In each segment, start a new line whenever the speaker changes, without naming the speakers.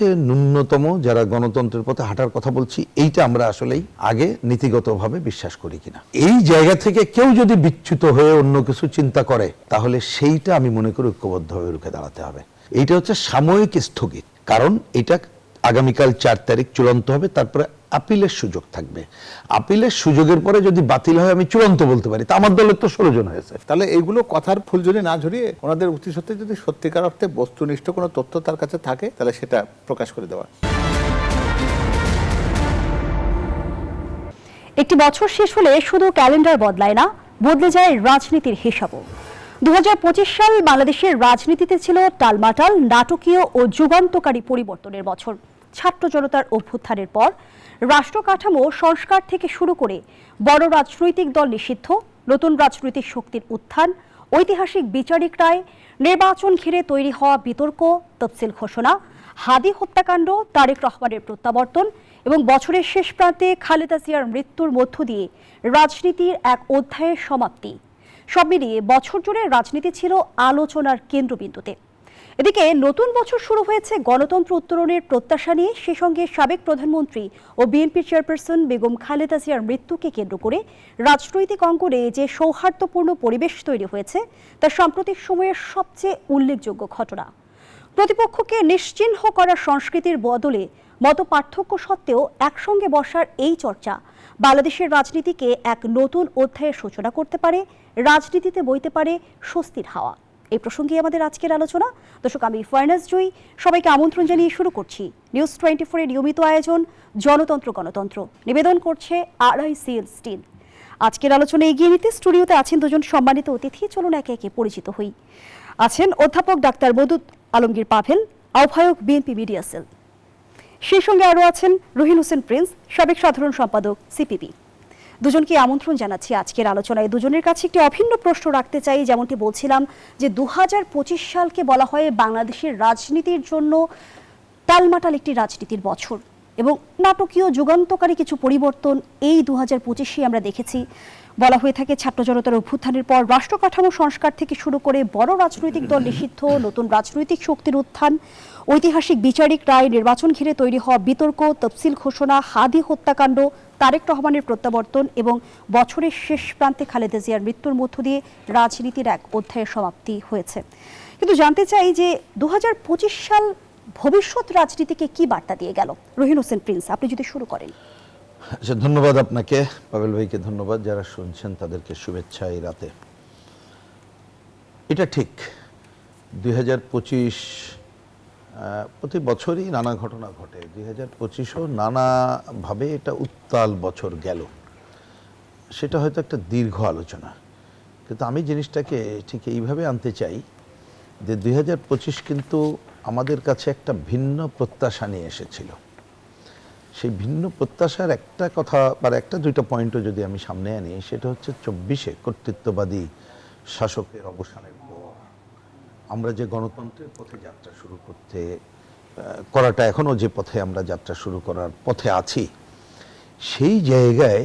ন্যূনতম যারা গণতন্ত্রের পথে হাঁটার কথা বলছি, এইটা আমরা আসলেই আগে নীতিগতভাবে বিশ্বাস করি কিনা। এই জায়গা থেকে কেউ যদি বিচ্যুত হয়ে অন্য কিছু চিন্তা করে, তাহলে সেইটা আমি মনে করি ঐক্যবদ্ধভাবে রুখে দাঁড়াতে হবে। এইটা হচ্ছে সাময়িক স্থগিত, কারণ এটা আগামীকাল 4 তারিখ চূড়ান্ত হবে, তারপরে আপিলের সুযোগ থাকবে। আপিলের সুযোগের পরে যদি বাতিল হয় আমি চূড়ান্ত বলতে পারি, তা আমার দলের তো 16 জন হয়েছে।
তাহলে এইগুলো কথার ফুলঝুরি না ঝরিয়ে ওনাদের অতি সত্ত্বে যদি সত্যিকার অর্থে বস্তুনিষ্ঠ কোনো তথ্য তার কাছে থাকে, তাহলে সেটা প্রকাশ করে দেওয়া।
একটি বছর শেষ হলে শুধু ক্যালেন্ডার বদলায় না, বদলে যায় রাজনীতির হিসাবও। 2025 সাল বাংলাদেশের রাজনীতিতে ছিল টালমাটাল, নাটকীয় ও যুগান্তকারী পরিবর্তনের বছর। ছাত্র জনতার অভ্যুত্থানের পর রাষ্ট্র কাঠামো সংস্কার থেকে শুরু করে বড় রাজনৈতিক দল নিষিদ্ধ, নতুন রাজনৈতিক শক্তির উত্থান, ঐতিহাসিক বিচারিক রায়, নির্বাচন ঘিরে তৈরি হওয়া বিতর্ক, তফসিল ঘোষণা, হাদি হত্যাকাণ্ড, তারেক রহমানের প্রত্যাবর্তন এবং বছরের শেষ প্রান্তে খালেদা জিয়ার মৃত্যুর মধ্য দিয়ে রাজনীতির এক অধ্যায়ের সমাপ্তি। সব মিলিয়ে বছর জুড়ে রাজনীতি ছিল আলোচনার কেন্দ্রবিন্দুতে। এদিকে নতুন বছর শুরু হয়েছে গণতন্ত্র উত্তরণের প্রত্যাশা নিয়ে। সে সঙ্গে সাবেক প্রধানমন্ত্রী ও বিএনপি চেয়ারপারসন বেগম খালেদা জিয়ার মৃত্যুকে কেন্দ্র করে রাজনৈতিক অঙ্গনে যে সৌহার্দ্যপূর্ণ পরিবেশ তৈরি হয়েছে তা সাম্প্রতিক সময়ের সবচেয়ে উল্লেখযোগ্য ঘটনা। প্রতিপক্ষকে নিশ্চিহ্ন করার সংস্কৃতির বদলে মত পার্থক্য সত্ত্বেও একসঙ্গে বসার এই চর্চা বাংলাদেশের রাজনীতিকে এক নতুন অধ্যায়ের সূচনা করতে পারে, রাজনীতিতে বইতে পারে স্বস্তির হাওয়া। এই প্রসঙ্গে আমাদের আজকের আলোচনা। দর্শক, আমি ফারনাজ জয়ী, সবাইকে আমন্ত্রণ জানিয়ে শুরু করছি নিউজ 24 এর নিয়মিত আয়োজন জনতন্ত্র গণতন্ত্র। নিবেদন করছে RICL স্টিল। আজকের আলোচনা এগিয়ে নিতে স্টুডিওতে আছেন দুজন সম্মানিত অতিথি। চলুন একে একে পরিচিত হই। আছেন অধ্যাপক ডাক্তার মওদুদ আলমগীর পাভেল, আহ্বায়ক বিএনপি মিডিয়া সেল। সেই সঙ্গে আরও আছেন রুহিন হোসেন প্রিন্স, সাবেক সাধারণ সম্পাদক সিপিবি। দুজনকে আমন্ত্রণ জানাচ্ছি আজকের আলোচনায়। দুজনের কাছে একটি অভিন্ন প্রশ্ন রাখতে চাই। যেমনটি বলছিলাম যে 2025 সালকে বলা হয় বাংলাদেশের রাজনীতির জন্য টালমাটাল একটি রাজনীতির বছর এবং নাটকীয় যুগান্তকারী কিছু পরিবর্তন এই 2025-এ আমরা দেখেছি। বলা হয়ে থাকে ছাত্র জনতার অভ্যুত্থানের পর রাষ্ট্র কাঠামো সংস্কার থেকে শুরু করে বড় রাজনৈতিক দল নিষিদ্ধ, নতুন রাজনৈতিক শক্তির উত্থান, ঐতিহাসিক বিচারিক রায়, নির্বাচন ঘিরে তৈরি হওয়া বিতর্ক, তফসিল ঘোষণা, হাদি হত্যাকাণ্ড, তারেক রহমানের প্রত্যাবর্তন এবং বছরের শেষ প্রান্তে খালেদা জিয়ার মৃত্যুর মধ্য দিয়ে রাজনীতির এক অধ্যায়ের সমাপ্তি হয়েছে। কিন্তু জানতে চাই যে 2025 সাল ভবিষ্যৎ রাজনীতিকে কি বার্তা দিয়ে গেল? রুহিন হোসেন প্রিন্স, আপনি যদি শুরু করেন।
আচ্ছা, ধন্যবাদ আপনাকে, পাভেল ভাইকে ধন্যবাদ, যারা শুনছেন তাদেরকে শুভেচ্ছা এই রাতে। এটা ঠিক, 2025 প্রতি বছরই নানা ঘটনা ঘটে। 2025ও নানাভাবে এটা উত্তাল বছর গেল। সেটা হয়তো একটা দীর্ঘ আলোচনা, কিন্তু আমি জিনিসটাকে ঠিক এইভাবে আনতে চাই যে 2025 কিন্তু আমাদের কাছে একটা ভিন্ন প্রত্যাশা নিয়ে এসেছিল। সেই ভিন্ন প্রত্যাশার একটা কথা বা একটা দুইটা পয়েন্টও যদি আমি সামনে আনি, সেটা হচ্ছে 24-এ কর্তৃত্ববাদী শাসকের অবসানের পর আমরা যে গণতন্ত্রের পথে যাত্রা শুরু করাটা এখনও যে পথে আমরা যাত্রা শুরু করার পথে আছি, সেই জায়গায়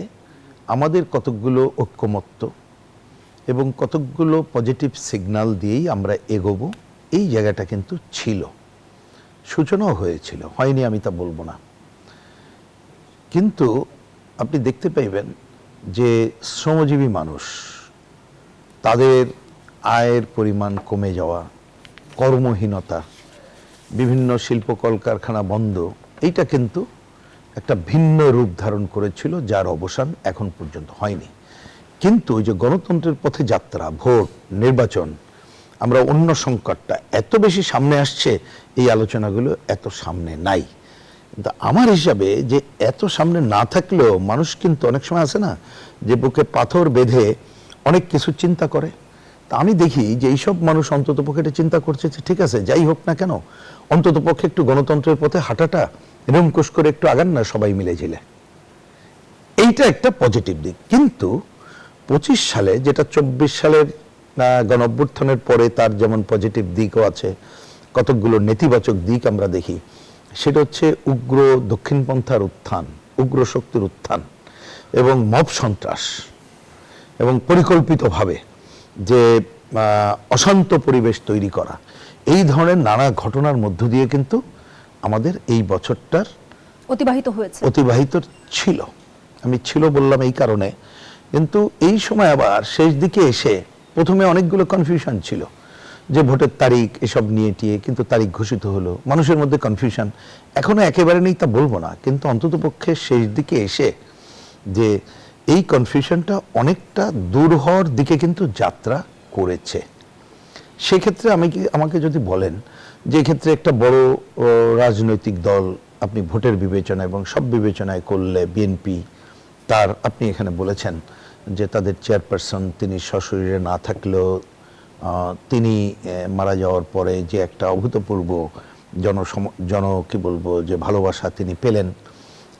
আমাদের কতকগুলো ঐক্যমত্য এবং কতকগুলো পজিটিভ সিগন্যাল দিয়েই আমরা এগোবো, এই জায়গাটা কিন্তু ছিল। সূচনাও হয়েছিল, হয়নি আমি তা বলবো না। কিন্তু আপনি দেখতে পাইবেন যে শ্রমজীবী মানুষ, তাদের আয়ের পরিমাণ কমে যাওয়া, কর্মহীনতা, বিভিন্ন শিল্প কলকারখানা বন্ধ, এইটা কিন্তু একটা ভিন্ন রূপ ধারণ করেছিল, যার অবসান এখন পর্যন্ত হয়নি। কিন্তু ওই যে গণতন্ত্রের পথে যাত্রা, ভোট, নির্বাচন, আমরা অন্য সংকটটা এত বেশি সামনে আসছে, এই আলোচনাগুলো এত সামনে নাই। কিন্তু আমার হিসাবে যে এত সামনে না থাকলেও মানুষ কিন্তু অনেক সময় আছে না, যে বুকে পাথর বেঁধে অনেক কিছু চিন্তা করে। তা আমি দেখি যে এইসব মানুষ অন্তত পক্ষে এটা চিন্তা করছে যে ঠিক আছে, যাই হোক না কেন, অন্তত পক্ষে একটু গণতন্ত্রের পথে হাঁটাটা নিরঙ্কুশ করে একটু আগান না সবাই মিলে ঝিলে। এইটা একটা পজিটিভ দিক। কিন্তু 25 সালে, যেটা 24 সালের গণ অভ্যুত্থানের পরে তার যেমন পজিটিভ দিকও আছে, কতকগুলো নেতিবাচক দিক আমরা দেখি। সেটা হচ্ছে উগ্র দক্ষিণপন্থার উত্থান, উগ্র শক্তির উত্থান এবং মব সন্ত্রাস এবং পরিকল্পিতভাবে যে অশান্ত পরিবেশ তৈরি করা, এই ধরনের নানা ঘটনার মধ্য দিয়ে কিন্তু আমাদের এই বছরটার অতিবাহিত ছিল। আমি ছিল বললাম এই কারণে, কিন্তু এই সময় আবার শেষ দিকে এসে প্রথমে অনেকগুলো কনফিউশন ছিল যে ভোটের তারিখ এসব নিয়ে টিয়ে, কিন্তু তারিখ ঘোষিত হলো, মানুষের মধ্যে কনফিউশন এখনো একেবারে নেই তা বলবো না, কিন্তু অন্তত পক্ষে শেষ দিকে এসে যে এই কনফিউশনটা অনেকটা দূর হওয়ার দিকে কিন্তু যাত্রা করেছে। সেক্ষেত্রে আমাকে যদি বলেন যে ক্ষেত্রে একটা বড় রাজনৈতিক দল আপনি ভোটের বিবেচনা এবং সব বিবেচনায় করলে বিএনপি, তার আপনি এখানে বলেছেন যে তাদের চেয়ারপারসন তিনি সশরীরে না থাকলেও তিনি মারা যাওয়ার পরে যে একটা অভূতপূর্ব কি বলবো যে ভালোবাসা তিনি পেলেন,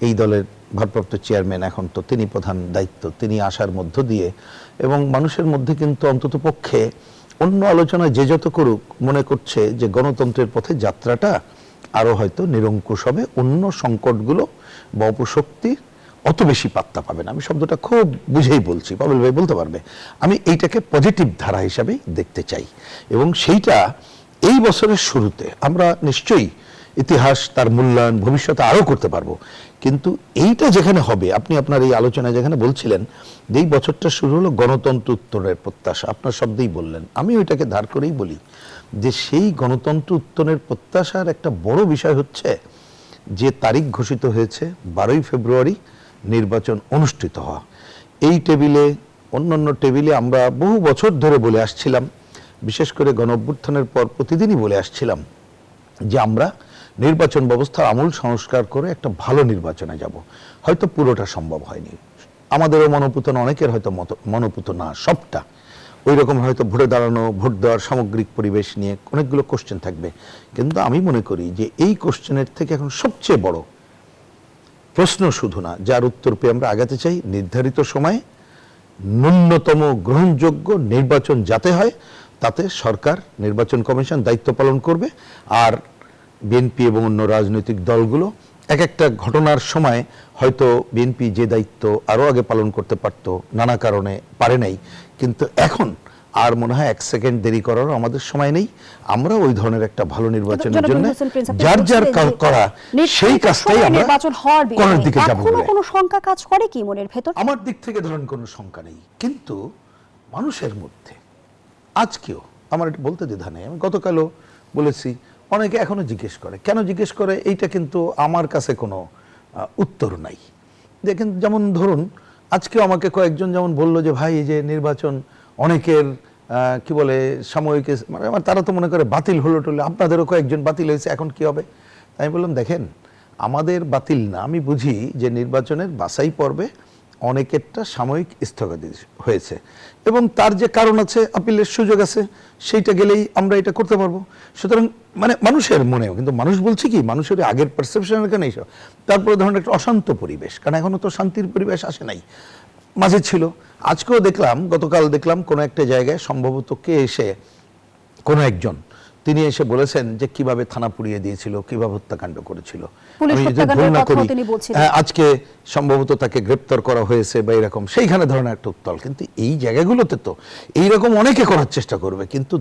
এই দলের ভারপ্রাপ্ত চেয়ারম্যান এখন তো তিনি প্রধান দায়িত্ব, তিনি আসার মধ্য দিয়ে এবং মানুষের মধ্যে কিন্তু অন্তত পক্ষে অন্য আলোচনায় যে যত করুক মনে করছে যে গণতন্ত্রের পথে যাত্রাটা আরো হয়তো নিরঙ্কুশ হবে, অন্য সংকটগুলো বা অপশক্তি অত বেশি পাত্তা পাবে না। আমি শব্দটা খুব বুঝেই বলছি, পাবেল ভাই বলতে পারবে। আমি এইটাকে পজিটিভ ধারা হিসাবেই দেখতে চাই এবং সেইটা এই বছরের শুরুতে আমরা নিশ্চয়ই ইতিহাস তার মূল্যায়ন ভবিষ্যতে আরো করতে পারবো, কিন্তু এইটা যেখানে হবে, আপনি আপনার এই আলোচনায় যেখানে বলছিলেন যে এই বছরটা শুরু হলো গণতন্ত্র উত্তরের প্রত্যাশা, আপনার শব্দেই বললেন, আমি ওইটাকে ধার করেই বলি যে সেই গণতন্ত্র উত্তরের প্রত্যাশার একটা বড় বিষয় হচ্ছে যে তারিখ ঘোষিত হয়েছে 12ই ফেব্রুয়ারি নির্বাচন অনুষ্ঠিত হওয়া। এই টেবিলে অন্যান্য টেবিলে আমরা বহু বছর ধরে বলে আসছিলাম, বিশেষ করে গণঅভ্যুত্থানের পর প্রতিদিনই বলে আসছিলাম যে আমরা নির্বাচন ব্যবস্থার আমূল সংস্কার করে একটা ভালো নির্বাচনে যাব। হয়তো পুরোটা সম্ভব হয়নি, আমাদেরও মনোপুত না, অনেকের হয়তো মনোপুত না সবটা, ওই রকম হয়তো ভোটে দাঁড়ানো, ভোট দেওয়ার সামগ্রিক পরিবেশ নিয়ে অনেকগুলো কোশ্চেন থাকবে, কিন্তু আমি মনে করি যে এই কোশ্চেনের থেকে এখন সবচেয়ে বড় প্রশ্ন শুধু না, যার উত্তর পেয়ে আমরা আগাতে চাই, নির্ধারিত সময়ে ন্যূনতম গ্রহণযোগ্য নির্বাচন যাতে হয়, তাতে সরকার, নির্বাচন কমিশন দায়িত্ব পালন করবে, আর বিএনপি এবং অন্য রাজনৈতিক দলগুলো এক একটা ঘটনার সময় হয়তো বিএনপি যে দায়িত্ব আরো আগে পালন করতে পারত, নানা কারণে পারে নাই, কিন্তু এখন আর মনে হয় এক সেকেন্ড দেরি করারও আমাদের সময় নেই। আমরা ওই ধরনের একটা ভালো নির্বাচনের জন্য যার যার করা সেই কাজটাই আমরা করার দিকে যাব বলে
কোনো শঙ্কা কাজ করে কি মনের ভেতর?
আমার দিক থেকে ধরেন কোনো শঙ্কা নেই, কিন্তু মানুষের মধ্যে আজকেও আমার এটা বলতে দ্বিধা নেই, আমি গতকালও বলেছি, অনেকে এখনো জিজ্ঞেস করে, কেন জিজ্ঞেস করে, এইটা কিন্তু আমার কাছে কোনো উত্তর নাই। দেখেন, যেমন ধরুন আজকেও আমাকে কয়েকজন যেমন বললো যে ভাই এই যে নির্বাচন অনেকের কি বলে সাময়িক, মানে তারা তো মনে করে বাতিল হলো টলে, আপনাদেরও কয়েকজন বাতিল হয়েছে, এখন কি হবে? আমি বললাম দেখেন, আমাদের বাতিল না, আমি বুঝি যে নির্বাচনের বাছাই পর্বে অনেকেরটা সাময়িক স্থগিত হয়েছে এবং তার যে কারণ আছে, আপিলের সুযোগ আছে, সেইটা গেলেই আমরা এটা করতে পারবো। সুতরাং মানে মানুষের মনেও, কিন্তু মানুষ বলছে কি, মানুষের আগের পারসেপশনের কারণে এইসব, তারপরে ধরুন একটা অশান্ত পরিবেশ, কারণ এখনো তো শান্তির পরিবেশ আসে নাই, মাঝে ছিল। আজকেও দেখলাম, গতকাল দেখলাম কোনো একটা জায়গায় সম্ভবত কে এসে, কোনো একজন তিনি এসে বলেছেন যে কিভাবে থানা পুড়িয়ে দিয়েছিল, কিভাবে হত্যাকাণ্ড করেছিল, আমি যদি ভুল না করি আজকে সম্ভবত তাকে গ্রেপ্তার করা হয়েছে বা এরকম, সেইখানে ধরনের একটা উত্তল। কিন্তু এই জায়গাগুলোতে তো এইরকম অনেকে করার চেষ্টা করবে, কিন্তু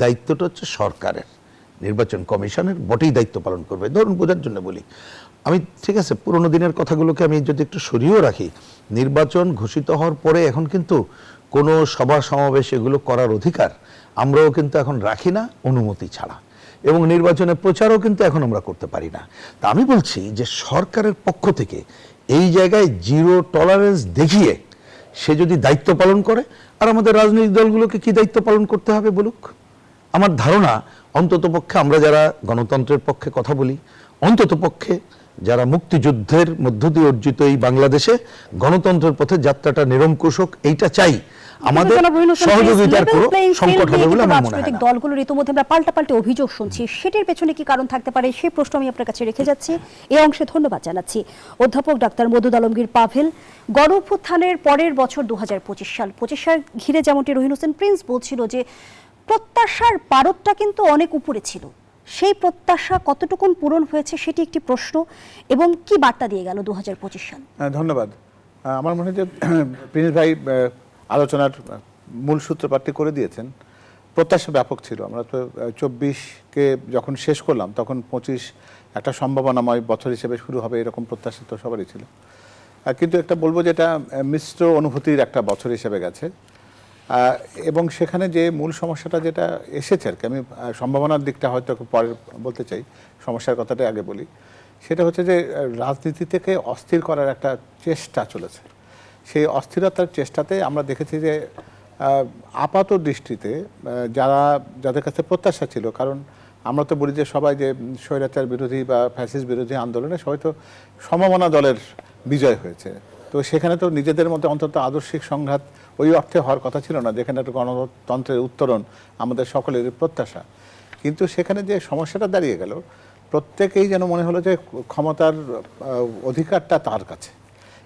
দায়িত্বটা হচ্ছে সরকারের, নির্বাচন কমিশনের বটেই দায়িত্ব পালন করবে। ধরুন বোঝার জন্য বলি, আমি ঠিক আছে পুরোনো দিনের কথাগুলোকে আমি যদি একটু সরিয়েও রাখি, নির্বাচন ঘোষিত হওয়ার পরে এখন কিন্তু কোনো সভা সমাবেশ এগুলো করার অধিকার আমরাও কিন্তু এখন রাখি না অনুমতি ছাড়া, এবং নির্বাচনের প্রচারও কিন্তু এখন আমরা করতে পারি না। তা আমি বলছি যে সরকারের পক্ষ থেকে এই জায়গায় জিরো টলারেন্স দেখিয়ে সে যদি দায়িত্ব পালন করে, আর আমাদের রাজনৈতিক দলগুলোকে কি দায়িত্ব পালন করতে হবে বলুক। আমার ধারণা অন্তত পক্ষে আমরা যারা গণতন্ত্রের পক্ষে কথা বলি, অন্তত পক্ষে যারা মুক্তিযুদ্ধের মধ্য দিয়ে অর্জিত এই বাংলাদেশে গণতন্ত্রের পথে যাত্রাটা নিরঙ্কুশ হোক, এইটা চাই। আমাদের সহযোগিতার কোনো সংকট হবে বলে আমার মনে হয় না।
দলগুলোর ইতিমধ্যে আমরা পাল্টাপাল্টি অভিযোগ শুনছি, সেটির পেছনে কি কারণ থাকতে পারে সেই প্রশ্ন আমি আপনার কাছে রেখে যাচ্ছি। এই অংশে ধন্যবাদ জানাচ্ছি অধ্যাপক ডাক্তার মওদুদ আলমগীর পাভেল। গণঅভ্যুত্থানের পরের বছর 2025 সাল, 25 সাল ঘিরে যেমনটি রহিন হোসেন প্রিন্স বলছিল যে প্রত্যাশার পারদটা কিন্তু অনেক উপরে ছিল, সেই প্রত্যাশা কতটুকুন পূরণ হয়েছে সেটি একটি প্রশ্ন, এবং কি বার্তা দিয়ে গেল 2025 সাল?
ধন্যবাদ। আমার মনে হয় যে প্রিন্স ভাই আলোচনার মূল সূত্রপাতটি করে দিয়েছেন। প্রত্যাশা ব্যাপক ছিল। আমরা তো 24কে যখন শেষ করলাম তখন 25 একটা সম্ভাবনাময় বছর হিসেবে শুরু হবে এরকম প্রত্যাশা তো সবারই ছিল। কিন্তু একটা বলবো যে এটা মিশ্র অনুভূতির একটা বছর হিসেবে গেছে। এবং সেখানে যে মূল সমস্যাটা যেটা এসেছে আর কি, আমি সম্ভাবনার দিকটা হয়তো একটু পরে বলতে চাই, সমস্যার কথাটা আগে বলি। সেটা হচ্ছে যে রাজনীতি থেকে অস্থির করার একটা চেষ্টা চলেছে। সেই অস্থিরতার চেষ্টাতে আমরা দেখেছি যে আপাত দৃষ্টিতে যাদের কাছে প্রত্যাশা ছিল, কারণ আমরা তো বলি যে সবাই যে স্বৈরাচার বিরোধী বা ফ্যাসিস্ট বিরোধী আন্দোলনে সবাই তো সমমনা দলের বিজয় হয়েছে, তো সেখানে তো নিজেদের মধ্যে অন্তত আদর্শিক সংঘাত ওই অর্থে হওয়ার কথা ছিল না, যেখানে একটা গণতন্ত্রের উত্তরণ আমাদের সকলের প্রত্যাশা। কিন্তু সেখানে যে সমস্যাটা দাঁড়িয়ে গেল, প্রত্যেকেই যেন মনে হলো যে ক্ষমতার অধিকারটা তার কাছে।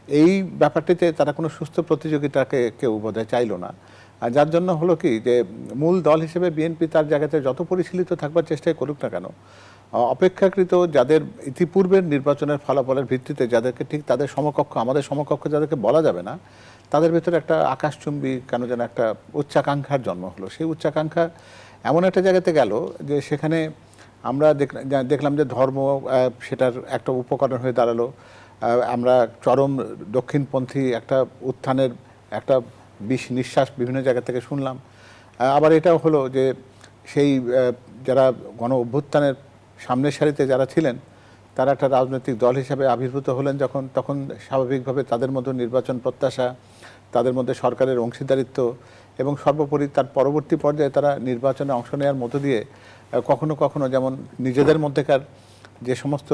এই ব্যাপারটিতে তারা কোনো সুস্থ প্রতিযোগিতাকে কেউ বোধহয় চাইল না। আর যার জন্য হলো কি যে মূল দল হিসেবে বিএনপি তার জায়গাতে যত পরিশীলিত থাকবার চেষ্টাই করুক না কেন, অপেক্ষাকৃত যাদের ইতিপূর্বের নির্বাচনের ফলাফলের ভিত্তিতে যাদেরকে ঠিক তাদের সমকক্ষ, আমাদের সমকক্ষ যাদেরকে বলা যাবে না, তাদের ভিতরে একটা আকাশচুম্বী কেন যেন একটা উচ্চাকাঙ্ক্ষার জন্ম হলো। সেই উচ্চাকাঙ্ক্ষা এমন একটা জায়গাতে গেল যে সেখানে আমরা দেখলাম যে ধর্ম সেটার একটা উপকরণ হয়ে দাঁড়ালো। আমরা চরম দক্ষিণপন্থী একটা উত্থানের একটা নিঃশ্বাস বিভিন্ন জায়গা থেকে শুনলাম। আবার এটাও হলো যে সেই যারা গণ অভ্যুত্থানের সামনের সারিতে যারা ছিলেন তারা একটা রাজনৈতিক দল হিসাবে আবির্ভূত হলেন যখন, তখন স্বাভাবিকভাবে তাদের মধ্যে নির্বাচন প্রত্যাশা, তাদের মধ্যে সরকারের অংশীদারিত্ব এবং সর্বোপরি তার পরবর্তী পর্যায়ে তারা নির্বাচনে অংশ নেওয়ার মধ্য দিয়ে কখনো কখনো যেমন নিজেদের মধ্যেকার যে সমস্ত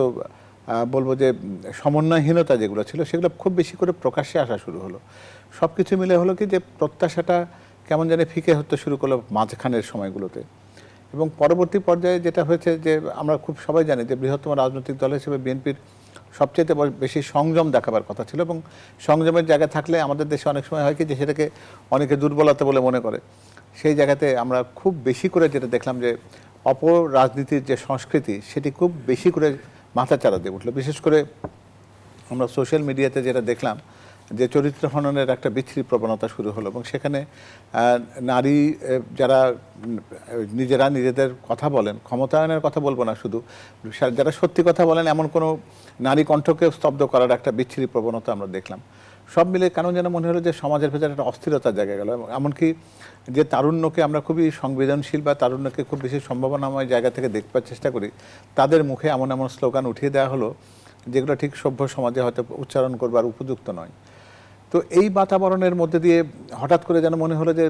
বলবো যে সমন্বয়হীনতা যেগুলো ছিল সেগুলো খুব বেশি করে প্রকাশ্যে আসা শুরু হলো। সব কিছু মিলে হলো কি যে প্রত্যাশাটা কেমন জানি ফিকে হতে শুরু করলো মাঝখানের সময়গুলোতে। এবং পরবর্তী পর্যায়ে যেটা হয়েছে যে আমরা খুব সবাই জানি যে বৃহত্তম রাজনৈতিক দল হিসেবে বিএনপির সবচেয়ে বেশি সংযম দেখাবার কথা ছিল, এবং সংযমের জায়গা থাকলে আমাদের দেশে অনেক সময় হয় কি যে সেটাকে অনেকে দুর্বলতা বলে মনে করে। সেই জায়গাতে আমরা খুব বেশি করে যেটা দেখলাম যে অপরাজনীতির যে সংস্কৃতি সেটি খুব বেশি করে মাথাচাড়া দিয়ে উঠলো। বিশেষ করে আমরা সোশ্যাল মিডিয়াতে যেটা দেখলাম যে চরিত্র হননের একটা বিচ্ছিরি প্রবণতা শুরু হলো, এবং সেখানে নারী যারা নিজেরা নিজেদের কথা বলেন, ক্ষমতায়নের কথা বলবো না, শুধু যারা সত্যি কথা বলেন এমন কোনো নারী কণ্ঠকে স্তব্ধ করার একটা বিচ্ছিরি প্রবণতা আমরা দেখলাম। সব মিলে কেন যেন মনে হলো যে সমাজের ভেতরে একটা অস্থিরতার জায়গা গেল। এমনকি যে তারুণ্যকে আমরা খুবই সংবেদনশীল বা তারুণ্যকে খুব বেশি সম্ভাবনাময় জায়গা থেকে দেখবার চেষ্টা করি, তাদের মুখে এমন এমন স্লোগান উঠিয়ে দেওয়া হলো যেগুলো ঠিক সভ্য সমাজে হয়তো উচ্চারণ করবার উপযুক্ত নয়। তো এই বাতাবরণের মধ্যে দিয়ে হঠাৎ করে যেন মনে হলো যে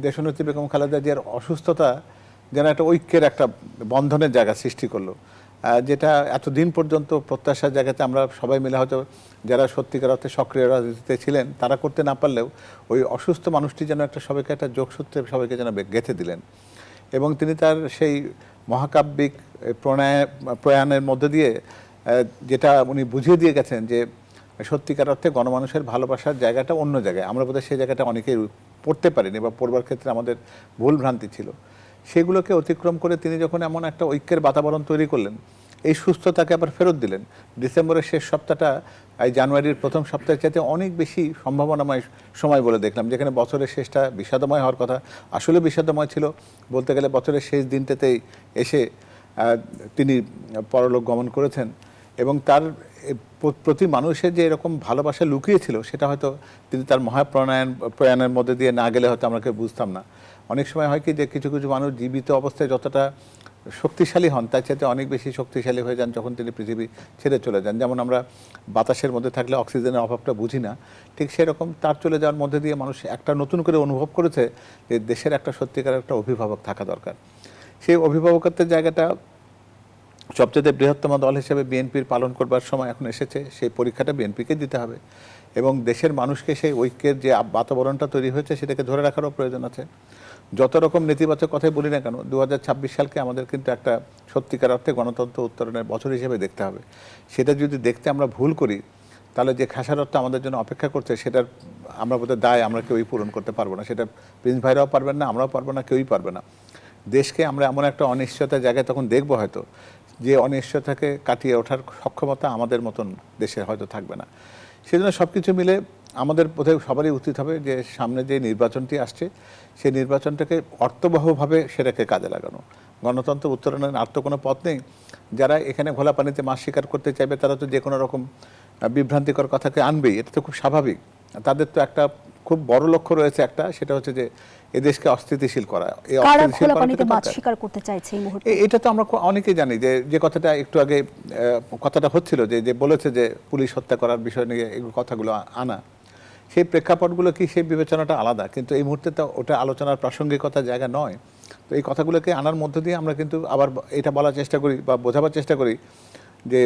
দেশনেত্রী বেগম খালেদা জিয়ার অসুস্থতা যেন একটা ঐক্যের একটা বন্ধনের জায়গা সৃষ্টি করলো, যেটা এতদিন পর্যন্ত প্রত্যাশার জায়গাতে আমরা সবাই মিলে হয়তো যারা সত্যিকার অর্থে সক্রিয় রাজনীতিতে ছিলেন তারা করতে না পারলেও ওই অসুস্থ মানুষটি যেন একটা সবাইকে একটা যোগসূত্রে সবাইকে যেন গেঁথে দিলেন। এবং তিনি তার সেই মহাকাব্যিক প্রয়াণের মধ্যে দিয়ে যেটা উনি বুঝিয়ে দিয়ে গেছেন যে সত্যিকার অর্থে গণমানুষের ভালোবাসার জায়গাটা অন্য জায়গায়, আমরা বোধহয় সেই জায়গাটা অনেকেই পড়তে পারিনি বা পড়বার ক্ষেত্রে আমাদের ভুল ভ্রান্তি ছিল। সেগুলোকে অতিক্রম করে তিনি যখন এমন একটা ঐক্যের বাতাবরণ তৈরি করলেন, এই সুস্থতাকে আবার ফেরত দিলেন। ডিসেম্বরের শেষ সপ্তাহটা এই জানুয়ারির প্রথম সপ্তাহের চাইতে অনেক বেশি সম্ভাবনাময় সময় বলে দেখলাম, যেখানে বছরের শেষটা বিষাদময় হওয়ার কথা আসলে বিষাদময় ছিল। বলতে গেলে বছরের শেষ দিনটাতেই এসে তিনি পরলোক গমন করেছেন, এবং তার প্রতি মানুষের যে এরকম ভালোবাসা লুকিয়েছিল সেটা হয়তো তিনি তার প্রয়াণের মধ্যে দিয়ে না গেলে হয়তো আমরা কেউ বুঝতাম না। অনেক সময় হয় কি যে কিছু কিছু মানুষ জীবিত অবস্থায় যতটা শক্তিশালী হন তার চাইতে অনেক বেশি শক্তিশালী হয়ে যান যখন তিনি পৃথিবী ছেড়ে চলে যান। যেমন আমরা বাতাসের মধ্যে থাকলে অক্সিজেনের অভাবটা বুঝি না, ঠিক সেরকম তার চলে যাওয়ার মধ্যে দিয়ে মানুষ একটা নতুন করে অনুভব করেছে যে দেশের একটা সত্যিকার একটা অভিভাবক থাকা দরকার। সেই অভিভাবকত্বের জায়গাটা সবচেয়ে বৃহত্তম দল হিসেবে বিএনপির পালন করবার সময় এখন এসেছে। সেই পরীক্ষাটা বিএনপিকে দিতে হবে, এবং দেশের মানুষকে সেই ঐক্যের যে বাতাবরণটা তৈরি হয়েছে সেটাকে ধরে রাখারও প্রয়োজন আছে। যত রকম নেতিবাচক কথাই বলি না কেন, 2026 সালকে আমাদের কিন্তু একটা সত্যিকার অর্থে গণতন্ত্র উত্তরণের বছর হিসেবে দেখতে হবে। সেটা যদি দেখতে আমরা ভুল করি তাহলে যে খেসারতটা আমাদের জন্য অপেক্ষা করছে সেটার আমরা বোধহয় দায় আমরা কেউই পূরণ করতে পারবো না। সেটা প্রিন্স ভাইরাও পারবেন না, আমরাও পারবো না, কেউই পারবে না। দেশকে আমরা এমন একটা অনিশ্চয়তার জায়গায় তখন দেখবো হয়তো যে অনিশ্চয়তাকে কাটিয়ে ওঠার সক্ষমতা আমাদের মতন দেশে হয়তো থাকবে না। সেজন্য সব কিছু মিলে আমাদের বোধহয় সবারই উচিত হবে যে সামনে যে নির্বাচনটি আসছে সেই নির্বাচনটাকে অর্থবহভাবে সেটাকে কাজে লাগানো। গণতন্ত্র উত্তরণের আর তো কোনো পথ নেই। যারা এখানে ঘোলা পানিতে মাছ শিকার করতে চাইবে তারা তো যে কোনো রকম বিভ্রান্তিকর কথাকে আনবেই, এটা তো খুব স্বাভাবিক। তাদের তো একটা খুব বড় লক্ষ্য রয়েছে একটা, সেটা হচ্ছে যে এদেশকে অস্থিতিশীল করা। এই
কারা
অস্থিতিশীল
খোলা
করা
পানিতে
কিন্তু
মাছ
দরকার।
শিকার করতে চাইছে এই মুহূর্তে?
এটা তো আমরা অনেকেই জানি, যে কথাটা একটু আগে কথাটা হচ্ছিল, যে বলেছে যে পুলিশ হত্যা করার বিষয় নিয়ে এই কথাগুলো আনা, সেই প্রেক্ষাপটগুলো কি, সেই বিবেচনাটা আলাদা, কিন্তু এই মুহূর্তে তো ওটা আলোচনার প্রাসঙ্গিকতার জায়গা নয়। তো এই কথাগুলোকে আনার মধ্য দিয়ে আমরা কিন্তু আবার এটা বলার চেষ্টা করি বা বোঝাবার চেষ্টা করি যে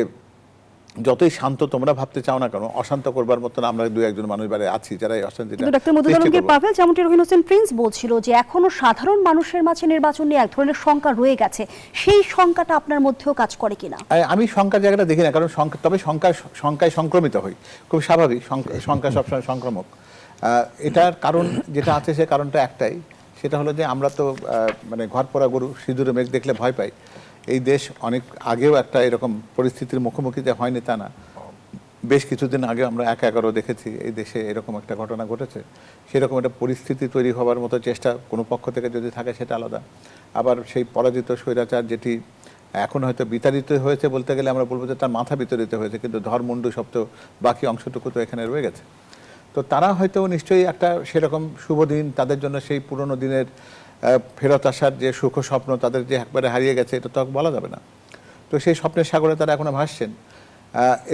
যতই শান্ত তোমরা ভাবতে চাও না কেন, অশান্ত করবার মতন আমরা দুই একজন মানুষ বারে আছি যারা এই অশান্তিটা
কিন্তু ডক্টর মধুদ আলমগীর পাভেল, যেমনটি রহিন হোসেন প্রিন্স বলছিল যে এখনো সাধারণ মানুষের মাঝে নির্বাচন নিয়ে এক ধরনের শঙ্কা রয়ে গেছে, সেই শঙ্কাটা আপনার মধ্যেও কাজ করে কিনা?
আমি শঙ্কার জায়গাটা দেখি না, কারণ তবে শঙ্কায় সংক্রমিত হই, খুব স্বাভাবিক। শঙ্কা সবসময় সংক্রামক। এটার কারণ যেটা আছে সে কারণটা একটাই, সেটা হলো যে আমরা তো মানে ঘর পড়া গরু সিঁদুরে মেঘ দেখলে ভয় পাই। এই দেশ অনেক আগেও একটা এরকম পরিস্থিতির মুখোমুখি যে হয়নি তা না, বেশ কিছুদিন আগে আমরা ১/১১ দেখেছি এই দেশে এরকম একটা ঘটনা ঘটেছে। সেরকম একটা পরিস্থিতি তৈরি হওয়ার মতো চেষ্টা কোনো পক্ষ থেকে যদি থাকে সেটা আলাদা। আবার সেই পরাজিত স্বৈরাচার যেটি এখন হয়তো বিতাড়িত হয়েছে বলতে গেলে আমরা বলবো যে তার মাথা বিতাড়িত হয়েছে, কিন্তু ধর্মুন্ডু সব তো বাকি অংশটুকু তো এখানে রয়ে গেছে। তো তারা হয়তো নিশ্চয়ই একটা সেরকম শুভ দিন, তাদের জন্য সেই পুরনো দিনের ফেরত আসার যে সুখ স্বপ্ন তাদের যে একবারে হারিয়ে গেছে, এটা তো বলা যাবে না। তো সেই স্বপ্নের সাগরে তারা এখনো ভাসছেন,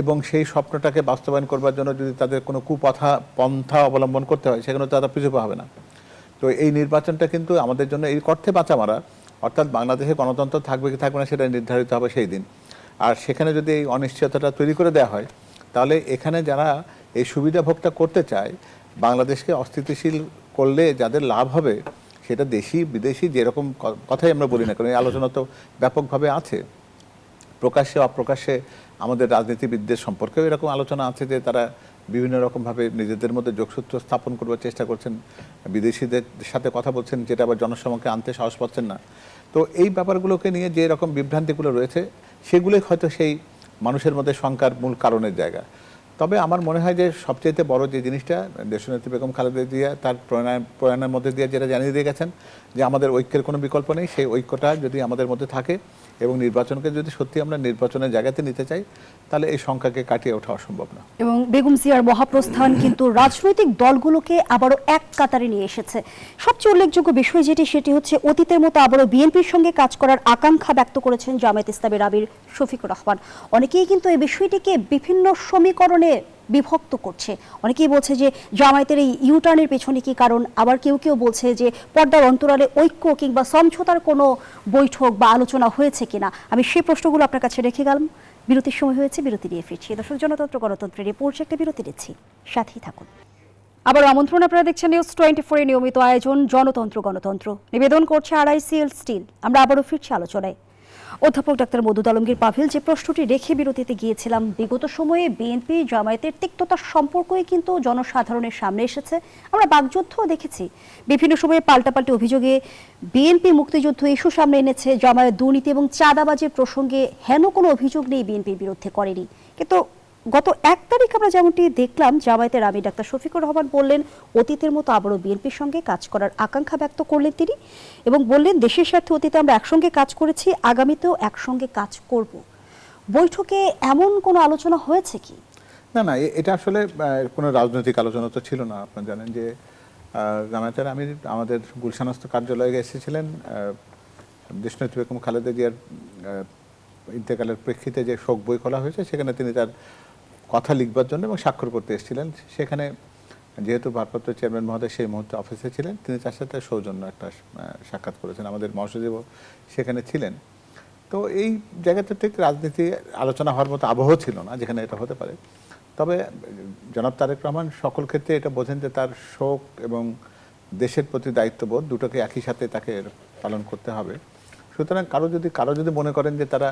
এবং সেই স্বপ্নটাকে বাস্তবায়ন করবার জন্য যদি তাদের কোনো পন্থা অবলম্বন করতে হয়, সেখানে তারা পিছু পা হবে না। তো এই নির্বাচনটা কিন্তু আমাদের জন্য এই অর্থে বাঁচা মারা, অর্থাৎ বাংলাদেশে গণতন্ত্র থাকবে কি থাকবে না সেটা নির্ধারিত হবে সেই দিন। আর সেখানে যদি এই অনিশ্চয়তাটা তৈরি করে দেওয়া হয়, তাহলে এখানে যারা এই সুবিধা ভোগটা করতে চায়, বাংলাদেশকে অস্থিতিশীল করলে যাদের লাভ হবে, সেটা দেশি বিদেশি যেরকম কথাই আমরা বলি না, কারণ এই আলোচনা তো ব্যাপকভাবে আছে। প্রকাশ্যে অপ্রকাশ্যে আমাদের রাজনীতিবিদদের সম্পর্কেও এরকম আলোচনা আছে যে তারা বিভিন্ন রকমভাবে নিজেদের মধ্যে যোগসূত্র স্থাপন করবার চেষ্টা করছেন, বিদেশিদের সাথে কথা বলছেন, যেটা আবার জনসমক্ষে আনতে সাহস পাচ্ছেন না। তো এই ব্যাপারগুলোকে নিয়ে যে রকম বিভ্রান্তিগুলো রয়েছে, সেগুলোই হয়তো সেই মানুষের মধ্যে শঙ্কার মূল কারণের জায়গা। তবে আমার মনে হয় যে সবচেয়ে বড় যে জিনিসটা দেশনেত্রী বেগম খালেদা জিয়া তার প্রয়াণের মধ্যে দিয়ে যেটা জানিয়ে দিয়ে গেছেন যে আমাদের ঐক্যের কোনো বিকল্প নেই, সেই ঐক্যটা যদি আমাদের মধ্যে থাকে এবং নির্বাচনকে যদি সত্যি আমরা নির্বাচনের জায়গাতে নিতে চাই, তাহলে এই সংখ্যাকে কাটিয়ে ওঠা অসম্ভব না।
এবং বেগম জিয়ার মহাপ্রস্থান কিন্তু রাজনৈতিক দলগুলোকে আবারও এক কাতারে নিয়ে এসেছে। সবচেয়ে উল্লেখযোগ্য বিষয় সেটি হচ্ছে অতীতের মতো আবারও বিএনপির সঙ্গে কাজ করার আকাঙ্ক্ষা ব্যক্ত করেছেন জামায়াত ইসলামীর আমির শফিকুর রহমান। অনেকেই কিন্তু এই বিষয়টিকে বিভিন্ন সমীকরণে বিভক্ত করছে। অনেকেই বলছে যে জামায়াতের এই ইউটার্নের পেছনে কি কারণ, আবার কেউ কেউ বলছে যে পর্দার অন্তরালে ঐক্য কিংবা সমঝোতার কোনো বৈঠক বা আলোচনা হয়েছে কিনা। আমি সেই প্রশ্নগুলো আপনার কাছে রেখে গেলাম। বিরতির সময় হয়েছে, বিরতি নিয়ে ফিরছি। দর্শক, জনতন্ত্র গণতন্ত্রের রিপোর্ট একটা বিরতি নিচ্ছি, সাথেই থাকুন। আবার আমন্ত্রণ, আপনারা দেখছেন নিউজ 24 এর নিয়মিত আয়োজন জনতন্ত্র গণতন্ত্র। নিবেদন করছে RICL স্টিল। আমরা আবারও ফিরছি আলোচনায়। অধ্যাপক ডাক্তার মধুদ আলমগীর পাভেল, যে প্রশ্নটি রেখে বিরতিতে গিয়েছিলাম, বিগত সময়ে বিএনপি জামায়াতের তিক্ততার সম্পর্কই কিন্তু জনসাধারণের সামনে এসেছে। আমরা বাকযুদ্ধও দেখেছি, বিভিন্ন সময়ে পাল্টাপাল্টি অভিযোগে বিএনপি মুক্তিযুদ্ধ ইস্যু সামনে এনেছে, জামায়াত দুর্নীতি এবং চাঁদাবাজির প্রসঙ্গে হেন কোনো অভিযোগ নেই বিএনপির বিরুদ্ধে করেনি। কিন্তু গত 1 তারিখ আমরা যেমনটি দেখলাম, জামায়াতের আমির ডাক্তার শফিকুর রহমান বললেন অতীতের মতো আবারও বিএনপির সঙ্গে কাজ করার আকাঙ্ক্ষা ব্যক্ত করলেন তিনি, এবং বললেন দেশের স্বার্থে অতীতে আমরা একসঙ্গে কাজ করেছি, আগামীতেও একসঙ্গে কাজ করব। বৈঠকে এমন কোনো আলোচনা হয়েছে কি?
না, এটা আসলে কোনো রাজনৈতিক আলোচনা তো ছিল না। আপনারা জানেন যে জামায়াতের আমির আমাদের গুলশানস্থ কার্যালয়ে এসেছিলেন দেশনেত্রী বেগম খালেদা জিয়ার ইন্তেকালের প্রেক্ষিতে যে শোক বই খোলা হয়েছে, সেখানে তিনি তার কথা লিখবার জন্য এবং স্বাক্ষর করতে এসেছিলেন। সেখানে যেহেতু ভারপ্রাপ্ত চেয়ারম্যান মহোদয় সেই মুহূর্তে অফিসে ছিলেন, তিনি তার সাথে সৌজন্য একটা সাক্ষাৎ করেছেন। আমাদের মহাসচিবও সেখানে ছিলেন। তো এই জায়গাতে ঠিক রাজনীতি আলোচনা হওয়ার মতো আবহ ছিল না যেখানে এটা হতে পারে। তবে জনাব তারেক রহমান সকল ক্ষেত্রে এটা বোঝেন যে তার শোক এবং দেশের প্রতি দায়িত্ববোধ দুটোকে একই সাথে তাকে পালন করতে হবে। সুতরাং কারো যদি মনে করেন যে তারা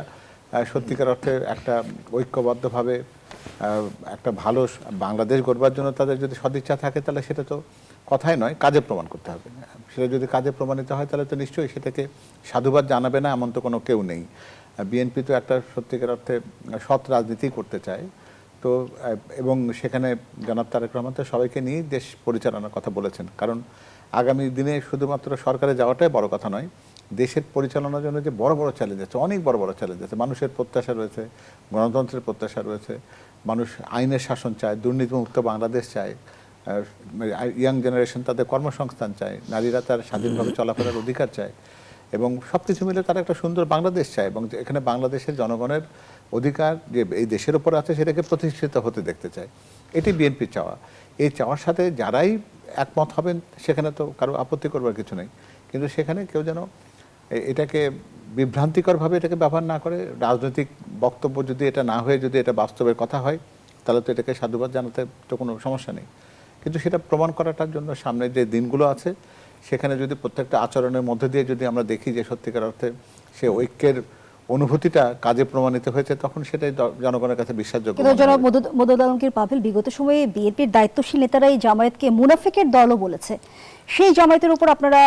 সত্যিকার অর্থে একটা ঐক্যবদ্ধভাবে একটা ভালো বাংলাদেশ গড়বার জন্য তাদের যদি সদিচ্ছা থাকে, তাহলে সেটা তো কথাই নয়, কাজে প্রমাণ করতে হবে। সেটা যদি কাজে প্রমাণিত হয়, তাহলে তো নিশ্চয়ই সেটাকে সাধুবাদ জানাবে না এমন তো কোনো কেউ নেই। বিএনপি তো একটা সত্যিকার অর্থে সৎ রাজনীতি করতে চায়। তো এবং সেখানে জনাব তারেক রহমান তো সবাইকে নিয়েই দেশ পরিচালনার কথা বলেছেন। কারণ আগামী দিনে শুধুমাত্র সরকারে যাওয়াটাই বড় কথা নয়, দেশের পরিচালনার জন্য যে বড় বড় চ্যালেঞ্জ আছে, অনেক বড় বড় চ্যালেঞ্জ আছে। মানুষের প্রত্যাশা রয়েছে, গণতন্ত্রের প্রত্যাশা রয়েছে, মানুষ আইনের শাসন চায়, দুর্নীতিমুক্ত বাংলাদেশ চায়, ইয়াং জেনারেশন তাদের কর্মসংস্থান চায়, নারীরা তার স্বাধীনভাবে চলাফেরার অধিকার চায়, এবং সব কিছু মিলে তারা একটা সুন্দর বাংলাদেশ চায়, এবং এখানে বাংলাদেশের জনগণের অধিকার যে এই দেশের উপর আছে সেটাকে প্রতিষ্ঠিত হতে দেখতে চায়। এটি বিএনপির চাওয়া। এই চাওয়ার সাথে যারাই একমত হবেন সেখানে তো কারো আপত্তি করবার কিছু নেই, কিন্তু সেখানে কেউ যেন এটাকে বিভ্রান্তিকরভাবে এটাকে ব্যবহার না করে। রাজনৈতিক বক্তব্য যদি এটা না হয়ে যদি এটা বাস্তবের কথা হয় তাহলে তো এটাকে সাধুবাদ জানাতে তো কোনো সমস্যা নেই, কিন্তু সেটা প্রমাণ করাটার জন্য সামনে যে দিনগুলো আছে সেখানে যদি প্রত্যেকটা আচরণের মধ্যে দিয়ে যদি আমরা দেখি যে সত্যিকার অর্থে সে ঐক্যের অনুভূতিটা কাজে প্রমাণিত হয়েছে, তখন সেটাই জনগণের কাছে বিশ্বাসযোগ্য।
কিন্তু জনাব মদদ আলমগীর পাভেল, বিগত সময়ে বিএনপির দায়িত্বশীল নেতারাই জামায়াতকে মুনাফিকের দলও বলেছে, সেই জামায়াতের উপর আপনারা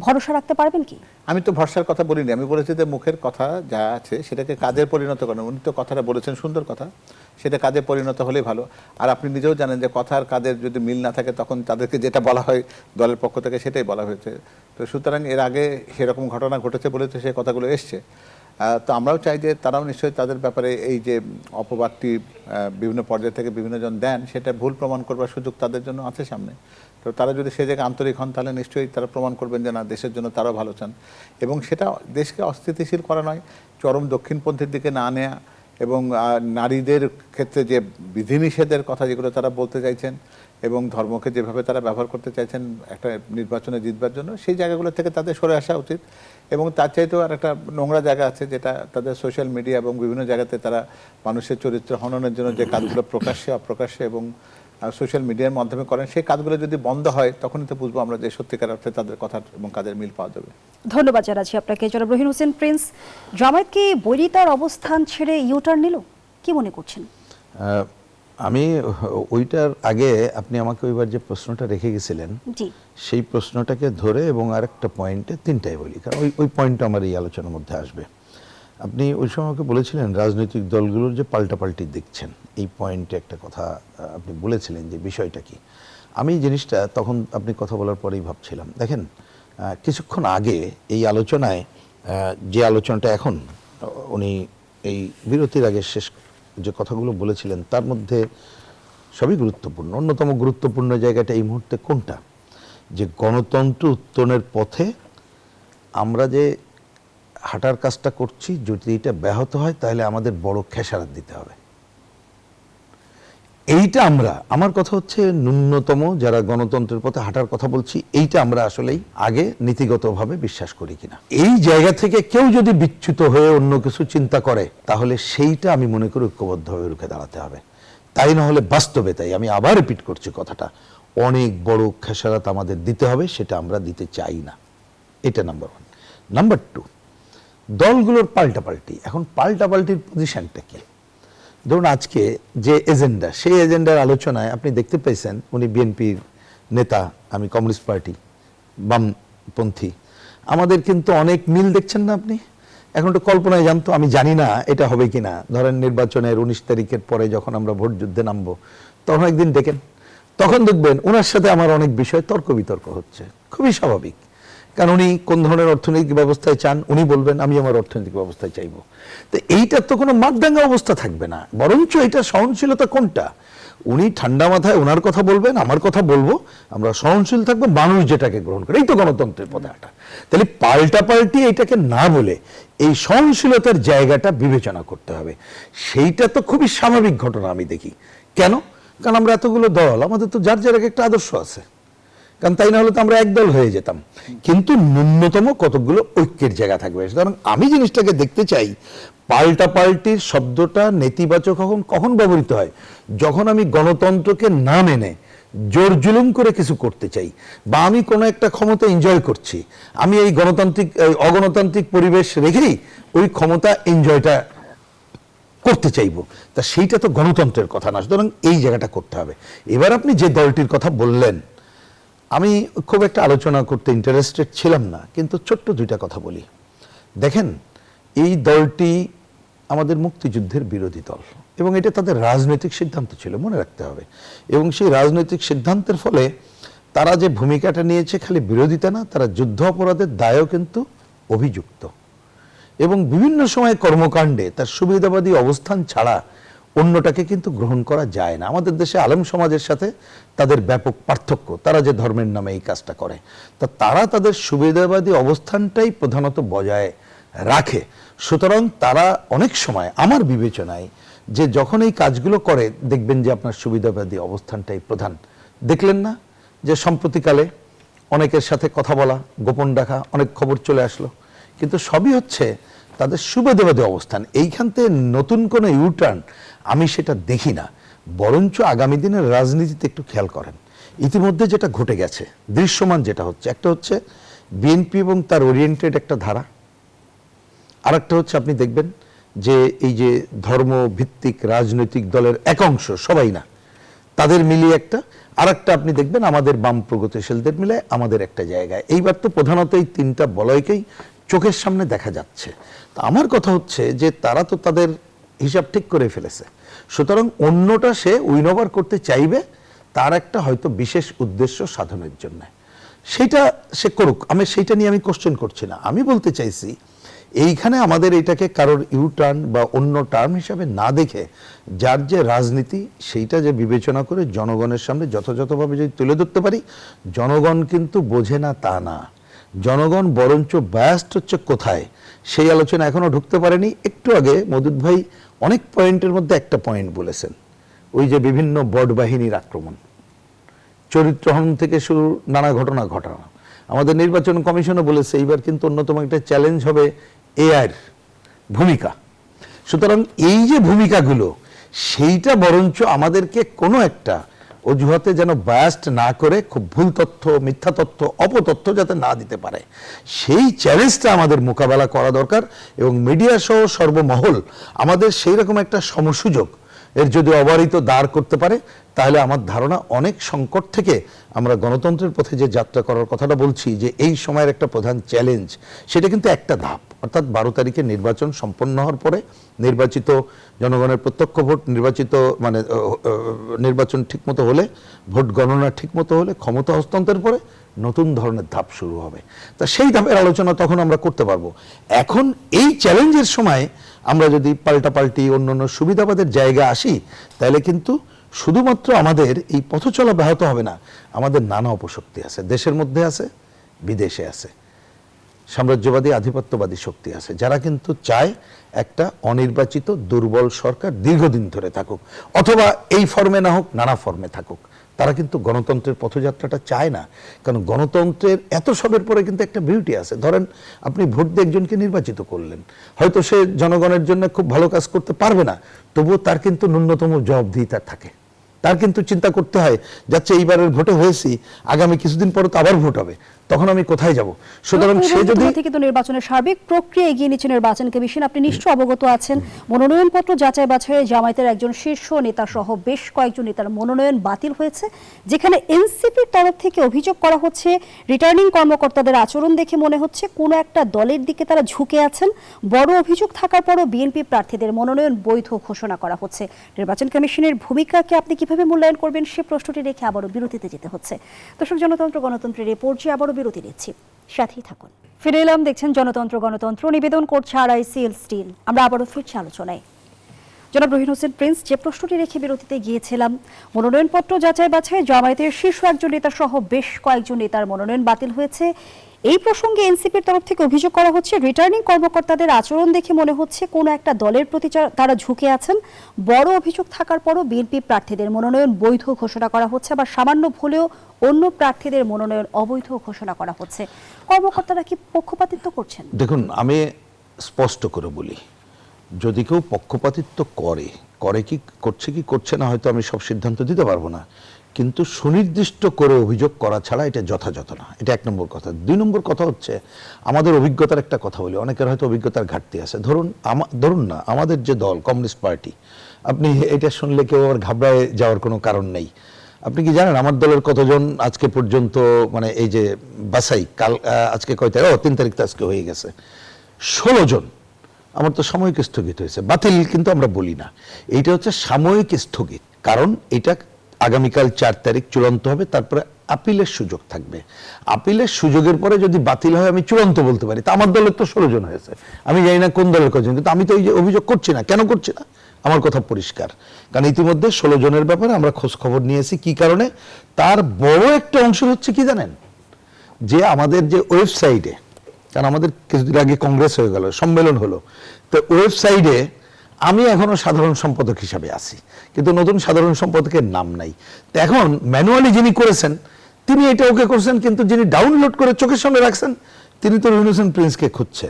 ভরসা রাখতে পারবেন কি?
আমি তো ভরসার কথা বলিনি, আমি বলেছি যে মুখের কথা যা আছে সেটাকে কাজে পরিণত করেন। উনি তো কথাটা বলেছেন সুন্দর কথা, সেটা কাজে পরিণত হলেই ভালো। আর আপনি নিজেও জানেন যে কথার কাজের যদি মিল না থাকে তখন তাদেরকে যেটা বলা হয় দলের পক্ষ থেকে সেটাই বলা হয়েছে। তো সুতরাং এর আগে সেরকম ঘটনা ঘটেছে বলে তো সেই কথাগুলো এসছে। তো আমরাও চাই যে তারাও নিশ্চয়ই তাদের ব্যাপারে এই যে অপবাদটি বিভিন্ন পর্যায় থেকে বিভিন্ন জন দেন সেটা ভুল প্রমাণ করবার সুযোগ তাদের জন্য আছে সামনে। তো তারা যদি সে জায়গায় আন্তরিক হন তাহলে নিশ্চয়ই তারা প্রমাণ করবেন যে না, দেশের জন্য তারাও ভালো চান, এবং সেটা দেশকে অস্থিতিশীল করা নয়, চরম দক্ষিণপন্থীর দিকে না নেয়া, এবং নারীদের ক্ষেত্রে যে বিধিনিষেধের কথা যেগুলো তারা বলতে চাইছেন এবং ধর্মকে যেভাবে তারা ব্যবহার করতে চাইছেন একটা নির্বাচনে জিতবার জন্য, সেই জায়গাগুলো থেকে তাদের সরে আসা উচিত। এবং তার চাইতেও আর একটা নোংরা জায়গা আছে যেটা তাদের সোশ্যাল মিডিয়া এবং বিভিন্ন জায়গাতে তারা মানুষের চরিত্র হননের জন্য যে কাজগুলো প্রকাশ্যে অপ্রকাশ্যে এবং সোশ্যাল মিডিয়ার মাধ্যমে করেন, সেই কাজগুলো যদি বন্ধ হয় তখনই তো বুঝবো আমরা যে সত্যিকার অর্থে তাদের কথা এবং কাজের মিল পাওয়া যাবে।
ধন্যবাদ জানাচ্ছি আপনাকে জনাব রহিন হোসেন প্রিন্স। জামায়াত কি বৈরিতার অবস্থান ছেড়ে ইউটার্ন নিল, কি মনে করছেন?
আমি ওইটার আগে আপনি আমাকে ওইবার যে প্রশ্নটা রেখে গেছিলেন
জি,
সেই প্রশ্নটাকে ধরে এবং আরেকটা পয়েন্টে তিনটাই বলি, কারণ ওই পয়েন্টটা আমার এই আলোচনার মধ্যে আসবে। আপনি ওই সময় আমাকে বলেছিলেন রাজনৈতিক দলগুলোর যে পাল্টাপাল্টি দেখছেন, এই পয়েন্টে একটা কথা আপনি বলেছিলেন যে বিষয়টা কি। আমি জিনিসটা তখন আপনি কথা বলার পরেই ভাবছিলাম, দেখেন কিছুক্ষণ আগে এই আলোচনায় যে আলোচনাটা এখন উনি এই বিরতির আগে শেষ যে কথাগুলো বলেছিলেন তার মধ্যে সবই গুরুত্বপূর্ণ। অন্যতম গুরুত্বপূর্ণ জায়গাটা এই মুহূর্তে কোনটা, যে গণতন্ত্র উত্তরণের পথে আমরা যে হাঁটার কাজটা করছি, যদি এটা ব্যাহত হয় তাহলে আমাদের বড় খেসারত দিতে হবে। এইটা আমরা, আমার কথা হচ্ছে ন্যূনতম যারা গণতন্ত্রের পথে হাঁটার কথা বলছি, এইটা আমরা আসলেই আগে নীতিগতভাবে বিশ্বাস করি কিনা। এই জায়গা থেকে কেউ যদি বিচ্যুত হয়ে অন্য কিছু চিন্তা করে তাহলে সেইটা আমি মনে করি ঐক্যবদ্ধভাবে রুখে দাঁড়াতে হবে। তাই না হলে বাস্তবে, তাই আমি আবার রিপিট করছি কথাটা, অনেক বড় খেসারত আমাদের দিতে হবে, সেটা আমরা দিতে চাই না। এটা নাম্বার ওয়ান। নাম্বার টু, দলগুলোর পাল্টাপাল্টি। এখন পাল্টাপাল্টির পজিশনটা কি? ধরুন আজকে যে এজেন্ডা, সেই এজেন্ডার আলোচনায় আপনি দেখতে পেয়েছেন উনি বিএনপির নেতা, আমি কমিউনিস্ট পার্টি, বামপন্থী, আমাদের কিন্তু অনেক মিল দেখছেন না আপনি? এখন তো কল্পনায় জানতো, আমি জানি না এটা হবে কিনা। ধরেন নির্বাচনের 19 তারিখের পরে যখন আমরা ভোট যুদ্ধে নামবো তখন একদিন দেখেন, তখন দেখবেন ওনার সাথে আমার অনেক বিষয় তর্ক বিতর্ক হচ্ছে, খুবই স্বাভাবিক। কারণ উনি কোন ধরনের অর্থনৈতিক ব্যবস্থায় চান উনি বলবেন, আমি আমার অর্থনৈতিক ব্যবস্থায় চাইবো। তো এইটার তো কোনো মাতদাঙ্গা অবস্থা থাকবে না, বরঞ্চ এটা সহনশীলতা কোনটা, উনি ঠান্ডা মাথায় ওনার কথা বলবেন, আমার কথা বলবো, আমরা সহনশীল থাকবো, মানুষ যেটাকে গ্রহণ করে, এই তো গণতন্ত্রের পথে হাঁটা। তাহলে পাল্টাপাল্টি এটাকে না বলে এই সহনশীলতার জায়গাটা বিবেচনা করতে হবে। সেইটা তো খুবই স্বাভাবিক ঘটনা আমি দেখি। কেন? কারণ আমরা এতগুলো দল, আমাদের তো যার যার একটা আদর্শ আছে, কারণ তাই না হলে তো আমরা একদল হয়ে যেতাম। কিন্তু ন্যূনতম কতগুলো ঐক্যের জায়গা থাকবে। সুতরাং আমি জিনিসটাকে দেখতে চাই, পাল্টাপাল্টির শব্দটা নেতিবাচক কখন ব্যবহৃত হয়, যখন আমি গণতন্ত্রকে না মেনে জোর জুলুম করে কিছু করতে চাই, বা আমি কোনো একটা ক্ষমতা এনজয় করছি, আমি এই অগণতান্ত্রিক পরিবেশ রেখেই ওই ক্ষমতা এনজয়টা করতে চাইবো, তা সেইটা তো গণতন্ত্রের কথা না। সুতরাং এই জায়গাটা করতে হবে। এবার আপনি যে দলটির কথা বললেন, আমি খুব একটা আলোচনা করতে ইন্টারেস্টেড ছিলাম না, কিন্তু ছোট্ট দুইটা কথা বলি। দেখেন, এই দলটি আমাদের মুক্তিযুদ্ধের বিরোধী দল এবং এটা তাদের রাজনৈতিক সিদ্ধান্ত ছিল, মনে রাখতে হবে। এবং সেই রাজনৈতিক সিদ্ধান্তের ফলে তারা যে ভূমিকাটা নিয়েছে, খালি বিরোধিতা না, তারা যুদ্ধ অপরাধের দায়ও কিন্তু অভিযুক্ত এবং বিভিন্ন সময় কর্মকাণ্ডে তার সুবিধাবাদী অবস্থান ছাড়া অন্যটাকে কিন্তু গ্রহণ করা যায় না। আমাদের দেশে আলেম সমাজের সাথে তাদের ব্যাপক পার্থক্য, তারা যে ধর্মের নামে এই কাজটা করে, তা তারা তাদের সুবিধাবাদী অবস্থানটাই প্রধানত বজায় রাখে। সুতরাং তারা অনেক সময় আমার বিবেচনায় যে যখন এই কাজগুলো করে দেখবেন যে আপনার সুবিধাবাদী অবস্থানটাই প্রধান। দেখলেন না যে সম্প্রতিকালে অনেকের সাথে কথা বলা, গোপন রাখা, অনেক খবর চলে আসলো, কিন্তু সবই হচ্ছে তাদের সুবিধাবাদী অবস্থান। এইখান থেকে নতুন কোনো ইউটার্ন আমি সেটা দেখি না, বরঞ্চ আগামী দিনের রাজনীতিতে একটু খেয়াল করেন ইতিমধ্যে যেটা ঘটে গেছে, দৃশ্যমান যেটা হচ্ছে, একটা হচ্ছে বিএনপি এবং তার ওরিয়েন্টেড একটা ধারা, আর একটা হচ্ছে আপনি দেখবেন যে এই যে ধর্মভিত্তিক রাজনৈতিক দলের এক অংশ, সবাই না, তাদের মিলিয়ে একটা, আর একটা আপনি দেখবেন আমাদের বাম প্রগতিশীলদের মিলে আমাদের একটা জায়গায়। এইবার তো প্রধানত এই তিনটা বলয়কেই চোখের সামনে দেখা যাচ্ছে। তা আমার কথা হচ্ছে যে তারা তো তাদের হিসাব ঠিক করে ফেলেছে, সুতরাং অন্যটা সে উইন ওভার করতে চাইবে তার একটা হয়তো বিশেষ উদ্দেশ্য সাধনের জন্য, সেইটা সে করুক, আমি সেইটা নিয়ে আমি কোশ্চেন করছি না। আমি বলতে চাইছি এইখানে আমাদের এটাকে কারোর ইউটার্ন বা অন্য টার্ম হিসাবে না দেখে যার যে রাজনীতি সেইটা যে বিবেচনা করে জনগণের সামনে যথাযথভাবে যদি তুলে ধরতে পারি, জনগণ কিন্তু বোঝে না তা না, জনগণ বরঞ্চ ব্যস্ত হচ্ছে কোথায় সেই আলোচনা এখনো ঢুকতে পারেনি। একটু আগে মদুদ ভাই অনেক পয়েন্টের মধ্যে একটা পয়েন্ট বলেছেন, ওই যে বিভিন্ন বড বাহিনীর আক্রমণ, চরিত্রহনন থেকে শুরু নানা ঘটনা ঘটানো। আমাদের নির্বাচন কমিশনও বলেছে এইবার কিন্তু অন্যতম একটা চ্যালেঞ্জ হবে এআইয়ের ভূমিকা। সুতরাং এই যে ভূমিকাগুলো, সেইটা বরঞ্চ আমাদেরকে কোনো একটা অজুহাতে যেন বায়াস্ট না করে, খুব ভুল তথ্য, মিথ্যা তথ্য, অপতথ্য যাতে না দিতে পারে, সেই চ্যালেঞ্জটা আমাদের মোকাবেলা করা দরকার। এবং মিডিয়া সহ সর্বমহল আমাদের সেই রকম একটা সমসুযোগ এর যদি অবারিত দাঁড় করতে পারে, তাহলে আমার ধারণা অনেক সংকট থেকে আমরা গণতন্ত্রের পথে যে যাত্রা করার কথাটা বলছি, যে এই সময়ের একটা প্রধান চ্যালেঞ্জ, সেটা কিন্তু একটা ধাপ, অর্থাৎ 12 তারিখে নির্বাচন সম্পন্ন হওয়ার পরে নির্বাচিত জনগণের প্রত্যক্ষ ভোট, নির্বাচন ঠিকমতো হলে, ভোট গণনা ঠিকমতো হলে, ক্ষমতা হস্তান্তরের পরে নতুন ধরনের ধাপ শুরু হবে। তা সেই ধাপের আলোচনা তখন আমরা করতে পারবো। এখন এই চ্যালেঞ্জের সময় আমরা যদি পাল্টাপাল্টি অন্যান্য সুবিধাবাদের জায়গায় আসি, তাহলে কিন্তু শুধুমাত্র আমাদের এই পথ চলা ব্যাহত হবে না, আমাদের নানা অপশক্তি আছে, দেশের মধ্যে আছে, বিদেশে আছে, সাম্রাজ্যবাদী আধিপত্যবাদী শক্তি আছে, যারা কিন্তু চায় একটা অনির্বাচিত দুর্বল সরকার দীর্ঘদিন ধরে থাকুক, অথবা এই ফর্মে না হোক, নানা ফর্মে থাকুক। তারা কিন্তু গণতন্ত্রের পথযাত্রাটা চায় না, কারণ গণতন্ত্রের এত সবের পরে কিন্তু একটা বিউটি আছে। ধরেন আপনি ভোট দিয়ে একজনকে নির্বাচিত করলেন, হয়তো সে জনগণের জন্য খুব ভালো কাজ করতে পারবে না, তবুও তার কিন্তু ন্যূনতম জবাবদিহিতা থাকে। তার কিন্তু চিন্তা করতে হয়, যাচ্ছে এইবারের ভোটে হয়েছি, আগামী কিছুদিন পরে তো আবার ভোট হবে, তখন আমি কোথায় যাব? সুতরাং সে যদি
কিন্তু নির্বাচনের সার্বিক প্রক্রিয়া এগিয়ে নিচ্ছে নির্বাচন কমিশন, আপনি নিশ্চয় অবগত আছেন, মনোনয়নপত্র যাচাই বাছাইয়ে জামায়াতের একজন শীর্ষ নেতা সহ বেশ কয়েকজন নেতার মনোনয়ন বাতিল হয়েছে, যেখানে এনসিপির তরফ থেকে অভিযোগ করা হচ্ছে রিটার্নিং কর্মকর্তাদের আচরণ দেখে মনে হচ্ছে কোনো একটা দলের দিকে তারা ঝুঁকে আছেন। বড় অভিযোগ থাকার পরও বিএনপি প্রার্থীদের মনোনয়ন বৈধ ঘোষণা করা হচ্ছে। নির্বাচন কমিশনের ভূমিকাকে আপনি কিভাবে মূল্যায়ন করবেন, সে প্রশ্নটি রেখে আবারও বিরতিতে যেতে হচ্ছে। দর্শক, জনতন্ত্র গণতন্ত্রের এই পর্যায়ে আবারও বিরতি নিচ্ছি, সাথেই থাকুন। ফিরে এলাম, দেখছেন জনতন্ত্র গণতন্ত্র, নিবেদন করছে আরআইসিএল স্টিল। আমরা আবারও ফিরছি আলোচনায়। জনাব রহিন হোসেন প্রিন্স, যে প্রশ্নটি রেখে বিরতিতে গিয়েছিলাম, মনোনয়নপত্র যাচাই বাছাই জামায়াতের শীর্ষ একজন নেতা সহ বেশ কয়েকজন নেতার মনোনয়ন বাতিল হয়েছে। এই প্রসঙ্গে এনসিপির তরফ থেকে অভিযোগ করা হচ্ছে রিটার্নিং কর্মকর্তাদের আচরণ দেখে মনে হচ্ছে কোনো একটা দলের প্রতি তারা ঝুঁকে আছেন। বড় অভিযোগ থাকার পরও বিএনপি প্রার্থীদের মনোনয়ন বৈধ ঘোষণা করা হচ্ছে, আবার সামান্য ভুলেও অন্য প্রার্থীদের মনোনয়ন অবৈধ ঘোষণা করা হচ্ছে। কর্মকর্তারা কি পক্ষপাতিত্ব করছেন?
দেখুন, আমি স্পষ্ট করে বলি, যদি কেউ পক্ষপাতিত্ব করে কি করছে কি করছে না, হয়তো আমি সব সিদ্ধান্ত দিতে পারবো না, কিন্তু সুনির্দিষ্ট করে অভিযোগ করা ছাড়া এটা যথাযথ না। এটা 1 নম্বর কথা। 2 নম্বর কথা হচ্ছে, আমাদের অভিজ্ঞতার একটা কথা বলি, অনেকের হয়তো অভিজ্ঞতার ঘাটতি আছে। ধরুন না আমাদের যে দল কমিউনিস্ট পার্টি, আপনি এটা শুনলে কেউ আবার ঘাবড়ায় যাওয়ার কোনো কারণ নেই। আপনি কি জানেন আমার দলের কতজন আজকে পর্যন্ত, মানে এই যে বাছাই, কাল আজকে কয় তারিখ, 3 তারিখ তো আজকে হয়ে গেছে, 16 জন। আমার তো সাময়িক স্থগিত হয়েছে, বাতিল কিন্তু আমরা বলি না, এইটা হচ্ছে সাময়িক স্থগিত, কারণ এটা আগামীকাল 4 তারিখ চূড়ান্ত হবে, তারপরে আপিলের সুযোগ থাকবে। আপিলের সুযোগের পরে যদি বাতিল হয় আমি চূড়ান্ত বলতে পারি, তা আমার দলের তো 16 জন হয়েছে, আমি জানি না কোন দলের কজন, কিন্তু আমি তো এই যে অভিযোগ করছি না, কেন করছি না, আমার কথা পরিষ্কার। কারণ ইতিমধ্যে 16 জনের ব্যাপারে আমরা খোঁজ খবর নিয়েছি। কি কারণে? তার বড় একটা অংশ হচ্ছে কি জানেন, যে আমাদের যে ওয়েবসাইটে, কারণ আমাদের কিছুদিন আগে কংগ্রেস হয়ে গেল, সম্মেলন হলো, তো ওয়েবসাইটে আমি এখনো সাধারণ সম্পাদক হিসাবে আছি, কিন্তু নতুন সাধারণ সম্পাদকের নাম নাই। তো এখন ম্যানুয়ালি যিনি করেছেন তিনি এটা ওকে করছেন, কিন্তু যিনি ডাউনলোড করে চোখের সামনে রাখছেন তিনি তো রুহিন হোসেন প্রিন্সকে খুঁজছে।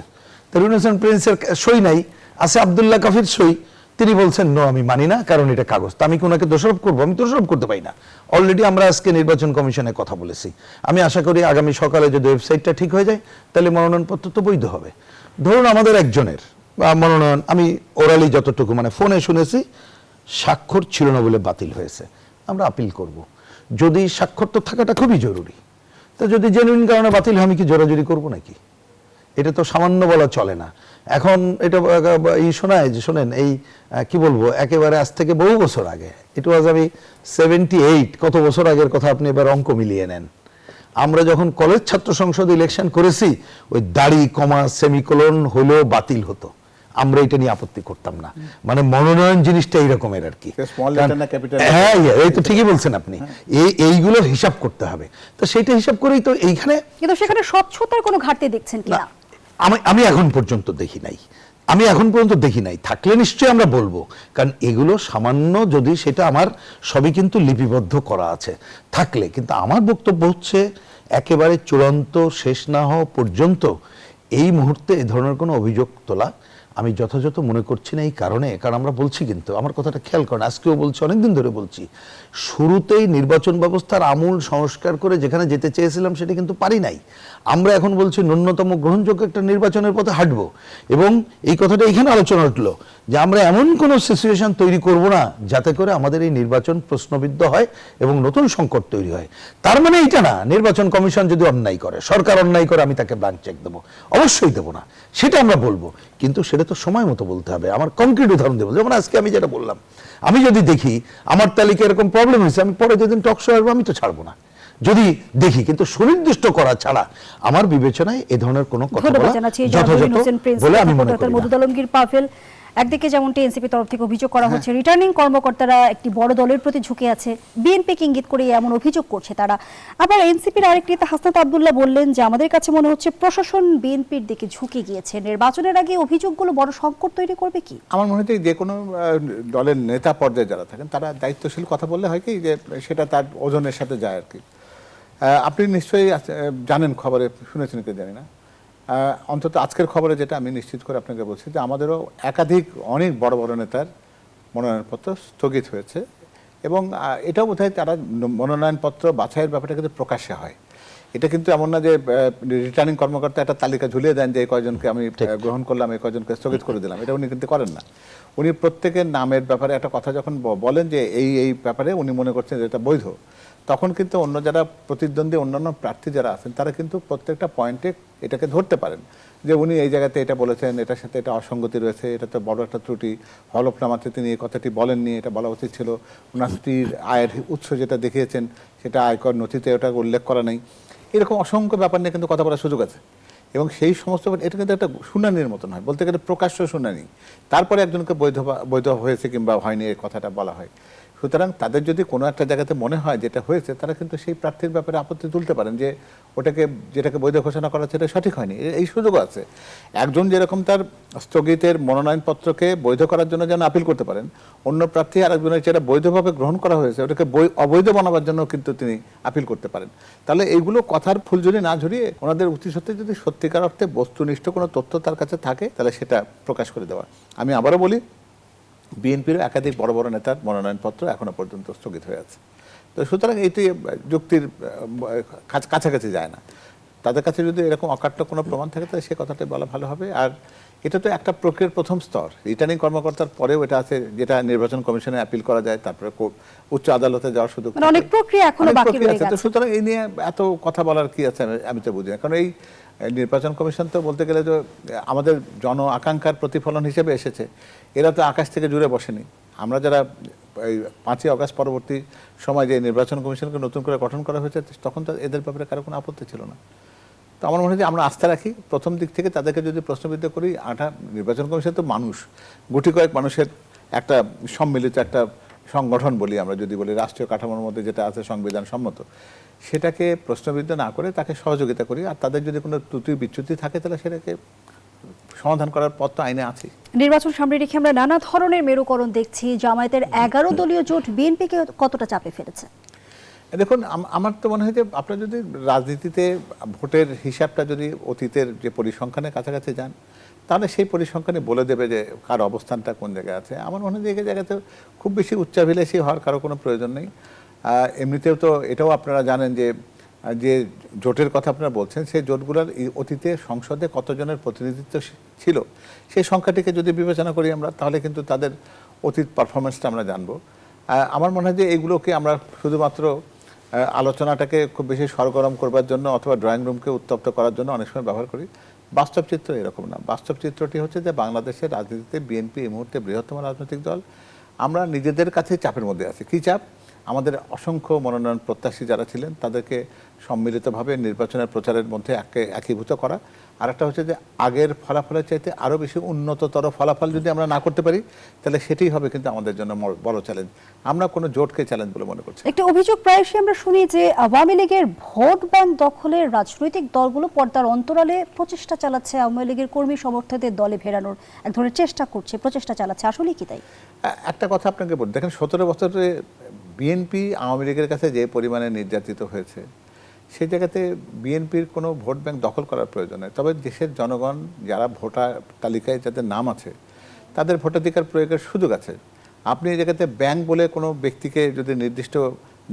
তো রুহিন হোসেন প্রিন্সের সই নাই, আছে আব্দুল্লাহ কাফির সই। তিনি বলছেন নো, আমি মানি না, কারণ এটা কাগজ। তা আমি কোনাকে দোষারোপ করবো? আমি দোষারোপ করতে পারি না। অলরেডি আমরা আজকে নির্বাচন কমিশনে কথা বলেছি। আমি আশা করি আগামী সকালে যদি ওয়েবসাইটটা ঠিক হয়ে যায় তাহলে মনোনয়নপত্র তো বৈধ হবে। ধরুন আমাদের একজনের মনোনয়ন, আমি ওরালি যতটুকু মানে ফোনে শুনেছি, স্বাক্ষর ছিল না বলে বাতিল হয়েছে। আমরা আপিল করব। যদি স্বাক্ষর তো থাকাটা খুবই জরুরি, তো যদি জেনুইন কারণে বাতিল হয় আমি কি জোরাজুরি করবো নাকি? এটা তো সামান্য বলা চলে না। এখন এটা শোনায় যে, শোনেন এই কি বলবো, একেবারে আজ থেকে বহু বছর আগে, ইট ওয়াজ আমি 78, কত বছর আগের কথা, আপনি এবার অঙ্ক মিলিয়ে নেন। আমরা যখন কলেজ ছাত্র সংসদ ইলেকশন করেছি, ওই দাড়ি কমা সেমিকোলন হলেও বাতিল হতো, আমরা এটা নিয়ে আপত্তি করতাম না। মানে মনোনয়ন জিনিসটা এইরকমের আর কি। হ্যাঁ, এই তো ঠিকই বলছেন আপনি, এইগুলোর হিসাব করতে হবে। তো সেইটা হিসাব করেই তো এইখানে,
কিন্তু সেখানে স্বচ্ছতার কোনো ঘাটতি দেখছেন কিনা?
আমি এখন পর্যন্ত দেখি নাই। থাকলে নিশ্চয়ই আমরা বলবো, কারণ এগুলো সামান্য যদি সেটা আমার সবই কিন্তু লিপিবদ্ধ করা আছে থাকলে। কিন্তু আমার বক্তব্য হচ্ছে একেবারে চূড়ান্ত শেষ না হওয়া পর্যন্ত এই মুহূর্তে এ ধরনের কোনো অভিযোগ তোলা আমি যথাযথ মনে করছি না। এই কারণে, কারণ আমরা বলছি, কিন্তু আমার কথাটা খেয়াল করেন, আজকেও বলছি, অনেকদিন ধরে বলছি, শুরুতেই নির্বাচন ব্যবস্থার আমূল সংস্কার করে যেখানে যেতে চেয়েছিলাম সেটা কিন্তু পারি নাই। আমরা এখন বলছি ন্যূনতম গ্রহণযোগ্য একটা নির্বাচনের পথে হাঁটবো, এবং এই কথাটা এখানে আলোচনা উঠলো যে আমরা এমন কোনো সিচুয়েশন তৈরি করব না যাতে করে আমাদের এই নির্বাচন প্রশ্নবিদ্ধ হয় এবং নতুন সংকট তৈরি হয়। তার মানে এইটা না, নির্বাচন কমিশন যদি অন্যায় করে, সরকার অন্যায় করে, আমি তাকে ব্ল্যাঙ্ক চেক দেবো, অবশ্যই দেবো না, সেটা আমরা বলবো, কিন্তু সেটা তো সময় মতো বলতে হবে। আমার কংক্রিট উদাহরণ দেবো, যেমন আজকে আমি যেটা বললাম, আমি যদি দেখি আমার তালিকা এরকম প্রবলেম হয়েছে, আমি পরে যেদিন টক শো আসবো আমি তো ছাড়বো না যদি দেখি, কিন্তু সুনির্দিষ্ট করা ছাড়া আমার বিবেচনায় এ ধরনের কোনো কথা বলা যথাযথ বলে আমি মনে করি না।
একদিকে যেমনটি এনসিপি তরফ থেকে অভিযোগ করা হচ্ছে, রিটার্নিং কর্মকর্তারা একটি বড় দলের প্রতি ঝুঁকে আছে, বিএনপিকে ইঙ্গিত করে এমন অভিযোগ করছে তারা। আবার এনসিপির আরেক নেতা হাসনাত আব্দুল্লাহ বললেন যে আমাদের কাছে মনে হচ্ছে প্রশাসন বিএনপির দিকে ঝুঁকে গিয়েছে। নির্বাচনের আগে অভিযোগগুলো বড় সংকট তৈরি করবে কি?
আমার মনে হয় যে কোনো দলের নেতা পর্যায়ে যারা থাকেন তারা দায়িত্বশীল কথা বললে হয় কি যে সেটা তার ওজনের সাথে যায় আর কি। আপনি নিশ্চয়ই জানেন, খবরে শুনেছেন কি জানি না, অন্তত আজকের খবরে যেটা আমি নিশ্চিত করে আপনাকে বলছি যে আমাদেরও একাধিক অনেক বড় বড় নেতার মনোনয়নপত্র স্থগিত হয়েছে, এবং এটাও বোধহয় তারা মনোনয়নপত্র বাছাইয়ের ব্যাপারটা কিন্তু প্রকাশ্যে হয়। এটা কিন্তু এমন না যে রিটার্নিং কর্মকর্তা একটা তালিকা ঝুলিয়ে দেন যে এই কয়জনকে আমি গ্রহণ করলাম, এই কয়জনকে স্থগিত করে দিলাম, এটা উনি কিন্তু করেন না। উনি প্রত্যেকের নামের ব্যাপারে একটা কথা যখন বলেন যে এই ব্যাপারে উনি মনে করছেন যে এটা বৈধ, তখন কিন্তু অন্য যারা প্রতিদ্বন্দ্বী অন্যান্য প্রার্থী যারা আছেন তারা কিন্তু প্রত্যেকটা পয়েন্টে এটাকে ধরতে পারেন যে উনি এই জায়গাতে এটা বলেছেন, এটার সাথে এটা অসঙ্গতি রয়েছে, এটা তো বড় একটা ত্রুটি, হলফনামাতে তিনি এই কথাটি বলেননি, এটা বলা উচিত ছিল, ওনার স্ত্রীর আয়ের উৎস যেটা দেখিয়েছেন সেটা আয়কর নথিতে ওটা উল্লেখ করা নেই, এরকম অসংখ্য ব্যাপার নিয়ে কিন্তু কথা বলার সুযোগ আছে। এবং সেই সমস্ত এটা কিন্তু একটা শুনানির মতন হয়, বলতে গেলে প্রকাশ্য শুনানি, তারপরে একজনকে বৈধ হয়েছে কিংবা হয়নি এই কথাটা বলা হয়। সুতরাং তাদের যদি কোনো একটা জায়গাতে মনে হয় যেটা হয়েছে, তারা কিন্তু সেই প্রার্থীর ব্যাপারে আপত্তি তুলতে পারেন যে যেটাকে বৈধ ঘোষণা করা সেটা সঠিক হয়নি, এই সুযোগও আছে। একজন যেরকম তার স্থগিতের মনোনয়নপত্রকে বৈধ করার জন্য যেন আপিল করতে পারেন, অন্য প্রার্থী আরেকজনের যেটা বৈধভাবে গ্রহণ করা হয়েছে ওটাকে অবৈধ বানাবার জন্য কিন্তু তিনি আপিল করতে পারেন। তাহলে এইগুলো কথার ফুলঝুরি না ঝরিয়ে ওনাদের উচিত সত্যি যদি সত্যিকার অর্থে বস্তুনিষ্ঠ কোনো তথ্য তার কাছে থাকে তাহলে সেটা প্রকাশ করে দেওয়া। আমি আবারও বলি, বিএনপির একাধিক বড় বড় নেতার মনোনয়নপত্র এখনো পর্যন্ত স্থগিত হয়ে আছে। তো সুতরাং এইটি যুক্তির কাছাকাছি যায় না। তাদের কাছে যদি এরকম অকাট্য কোনো প্রমাণ থাকে তাহলে সে কথাটাই বলা ভালো হবে। আর এটা তো একটা প্রক্রিয়ার প্রথম স্তর, রিটার্নিং কর্মকর্তার পরেও এটা আছে যেটা নির্বাচন কমিশনে আপিল করা যায়, তারপরে উচ্চ আদালতে যাওয়ার সুযোগ,
অনেক প্রক্রিয়া এখনো বাকি রয়ে গেছে।
তো সুতরাং এই নিয়ে এত কথা বলার কি আছে আমি তো বুঝি না। কারণ এই নির্বাচন কমিশন তো বলতে গেলে যে আমাদের জন আকাঙ্ক্ষার প্রতিফলন হিসেবে এসেছে, এরা তো আকাশ থেকে জুড়ে বসেনি। আমরা যারা এই 5ই আগস্ট পরবর্তী সময় যে নির্বাচন কমিশনকে নতুন করে গঠন করা হয়েছে তখন তো এদের ব্যাপারে কারো কোনো আপত্তি ছিল না। তো আমার মনে হয় যে আমরা আস্থা রাখি প্রথম দিক থেকে তাদেরকে যদি প্রশ্নবিদ্ধ করি। নির্বাচন কমিশন তো মানুষ, গুটি কয়েক মানুষের একটা সম্মিলিত একটা সংগঠন বলি আমরা, যদি বলি রাষ্ট্রীয় কাঠামোর মধ্যে যেটা আছে সংবিধান সম্মত, সেটাকে প্রশ্নবিদ্ধ না করে তাকে সহযোগিতা করি। আর তাদের যদি কোনো ত্রুটি বিচ্যুতি থাকে তাহলে সেটাকে সমাধান করার পথ তো আইনে আছে।
নির্বাচন সামনে রেখে আমরা নানা ধরনের মেরুকরণ দেখছি। জামায়াতের 11 দলীয় জোট বিএনপিকে কতটা চাপে ফেলেছে?
দেখুন, আমার তো মনে হয় যে আপনার যদি রাজনীতিতে ভোটের হিসাবটা যদি অতীতের যে পরিসংখ্যানের কাছাকাছি যান, তাহলে সেই পরিসংখ্যানে বলে দেবে যে কার অবস্থানটা কোন জায়গায় আছে। আমার মনে হয় যে এই জায়গাতে খুব বেশি উচ্চাভিলাষী হওয়ার কারো কোনো প্রয়োজন নেই। এমনিতেও তো এটাও আপনারা জানেন যে যে জোটের কথা আপনারা বলছেন, সেই জোটগুলোর অতীতে সংসদে কতজনের প্রতিনিধিত্ব ছিল সেই সংখ্যাটিকে যদি বিবেচনা করি আমরা, তাহলে কিন্তু তাদের অতীত পারফরমেন্সটা আমরা জানবো। আমার মনে হয় যে এইগুলোকে আমরা শুধুমাত্র আলোচনাটাকে খুব বেশি সরগরম করবার জন্য অথবা ড্রয়িং রুমকে উত্তপ্ত করার জন্য অনেক সময় ব্যবহার করি। বাস্তব চিত্র এরকম না। বাস্তব চিত্রটি হচ্ছে যে বাংলাদেশের রাজনীতিতে বিএনপি এই মুহূর্তে বৃহত্তম রাজনৈতিক দল। আমরা নিজেদের কাছে চাপের মধ্যে আছি। কী চাপ? আমাদের অসংখ্য মনোনয়ন প্রত্যাশী যারা ছিলেন তাদেরকে সম্মিলিতভাবে নির্বাচনের প্রচারের মধ্যে একীভূত করা। আর একটা হচ্ছে যে আগের ফলাফলের চাইতে আরও বেশি উন্নততর ফলাফল যদি আমরা না করতে পারি, তাহলে সেটাই হবে কিন্তু আমাদের জন্য বড় চ্যালেঞ্জ। আমরা কোনো জোটকে চ্যালেঞ্জ বলে মনে করছি।
একটা অভিযোগ প্রায়শই আমরা শুনি যে আওয়ামী লীগের ভোট ব্যাংক দখলের রাজনৈতিক দলগুলো পর্দার অন্তরালে প্রচেষ্টা চালাচ্ছে, আওয়ামী লীগের কর্মী সমর্থকদের দলে ফেরানোর এক ধরনের চেষ্টা করছে, প্রচেষ্টা চালাচ্ছে। আসলে কি তাই?
একটা কথা আপনাকে বলি, দেখেন 17 বছরে বিএনপি আওয়ামী লীগের কাছে যে পরিমাণে নির্যাতিত হয়েছে, সেই জায়গাতে বিএনপির কোনো ভোট ব্যাংক দখল করার প্রয়োজন নেই। তবে দেশের জনগণ যারা ভোটার তালিকায় যাদের নাম আছে তাদের ভোটাধিকার প্রয়োগের সুযোগ আছে। আপনি এই জায়গাতে ব্যাংক বলে কোনো ব্যক্তিকে যদি নির্দিষ্ট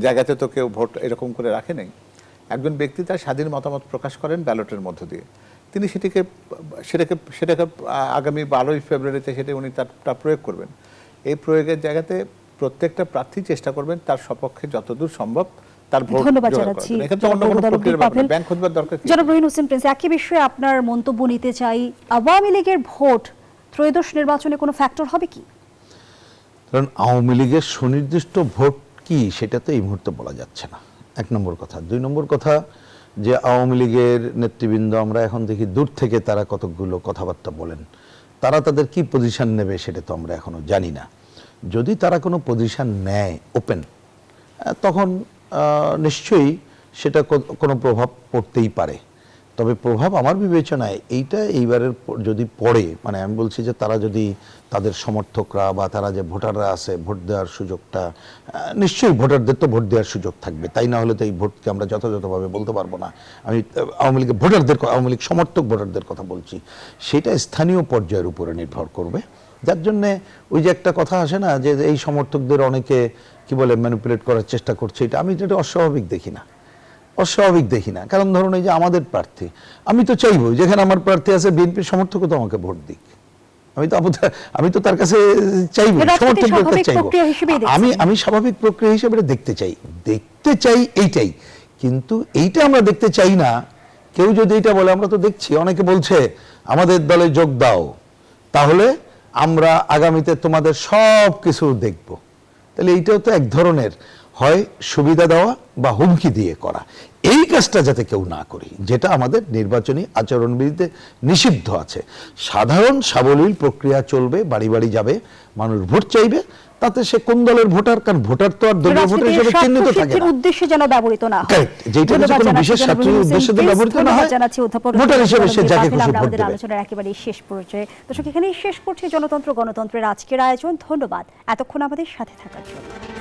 জায়গাতে তো কেউ ভোট এরকম করে রাখে নেই। একজন ব্যক্তি তার স্বাধীন মতামত প্রকাশ করেন ব্যালটের মধ্য দিয়ে। তিনি সেটাকে আগামী 12ই ফেব্রুয়ারিতে সেটা উনি তার প্রয়োগ করবেন। এই প্রয়োগের জায়গাতে প্রত্যেকটা প্রার্থী চেষ্টা করবেন তার সপক্ষে যতদূর সম্ভব তার ভোট।
ধন্যবাদ জানাচ্ছি। জনাব রহিন হোসেন প্রিন্স, একই বিষয়ে আপনার মন্তব্য নিতে চাই। আওয়ামী লীগের ভোট ত্রয়োদশ নির্বাচনে কোনো ফ্যাক্টর হবে কি?
কারণ আওয়ামী লীগের সুনির্দিষ্ট ভোট কি সেটা তো এই মুহূর্তে বলা যাচ্ছে না, 1 নম্বর কথা। 2 নম্বর কথা, যে আওয়ামী লীগের নেতৃবৃন্দ আমরা এখন দেখি দূর থেকে তারা কতগুলো কথাবার্তা বলেন, তারা তাদের কি পজিশন নেবে সেটা তো আমরা এখনো জানি না। যদি তারা কোনো পজিশন নেয় ওপেন, তখন নিশ্চয়ই সেটা কোনো প্রভাব পড়তেই পারে। তবে প্রভাব আমার বিবেচনায় এইবারের যদি পড়ে, মানে আমি বলছি যে তারা যদি তাদের সমর্থকরা বা তারা যে ভোটাররা আছে ভোট দেওয়ার সুযোগটা, নিশ্চয়ই ভোটারদের তো ভোট দেওয়ার সুযোগ থাকবে, তাই না হলে তো এই ভোটকে আমরা যথাযথভাবে বলতে পারবো না। আমি আওয়ামী লীগের আওয়ামী লীগ সমর্থক ভোটারদের কথা বলছি। সেটা স্থানীয় পর্যায়ের উপরে নির্ভর করবে, যার জন্যে ওই যে একটা কথা আসে না যে এই সমর্থকদের অনেকে কি বলে ম্যানিপুলেট করার চেষ্টা করছে, আমি এটা অস্বাভাবিক দেখি না। কারণ ধরুন এই যে আমাদের প্রার্থী, আমি তো চাইবো যেখানে আমার প্রার্থী আছে বিএনপির সমর্থকও তো আমাকে ভোট দিক। আমি তো তার কাছে চাইবো, সমর্থকদের চাইবো। আমি স্বাভাবিক প্রক্রিয়া হিসেবে দেখতে চাই এইটাই। কিন্তু এইটা আমরা দেখতে চাই না। কেউ যদি এটা বলে, আমরা তো দেখছি অনেকে বলছে আমাদের দলে যোগ দাও, তাহলে আমরা আগামীতে তোমাদের সব কিছু দেখব। তাহলে এইটাও তো এক ধরনের হয় সুবিধা দেওয়া বা হুমকি দিয়ে করা। এই কাজটা যাতে কেউ না করি, যেটা আমাদের নির্বাচনী আচরণবিধিতে নিষিদ্ধ আছে। সাধারণ সাবলীল প্রক্রিয়া চলবে, বাড়ি বাড়ি যাবে, মানুষ ভোট চাইবে, তাতে সে কোন দলের ভোটার, কারণ ভোটার তো আর দলীয় ভোটার হিসেবে চিহ্নিত থাকে না,
উদ্দেশ্যে যেন ব্যবহৃত না হয়।
কারেক্ট, যেটা কোনো বিশেষ স্বার্থের উদ্দেশ্যে ব্যবহৃত না হয়, ভোটার হিসেবে সে যাকে খুশি ভোট দেবে।
আলোচনার একেবারে শেষ পর্যায়ে দর্শক, এখানেই শেষ করছি জনতন্ত্র গণতন্ত্রের আজকের আয়োজন। ধন্যবাদ এতক্ষণ আমাদের সাথে থাকার জন্য।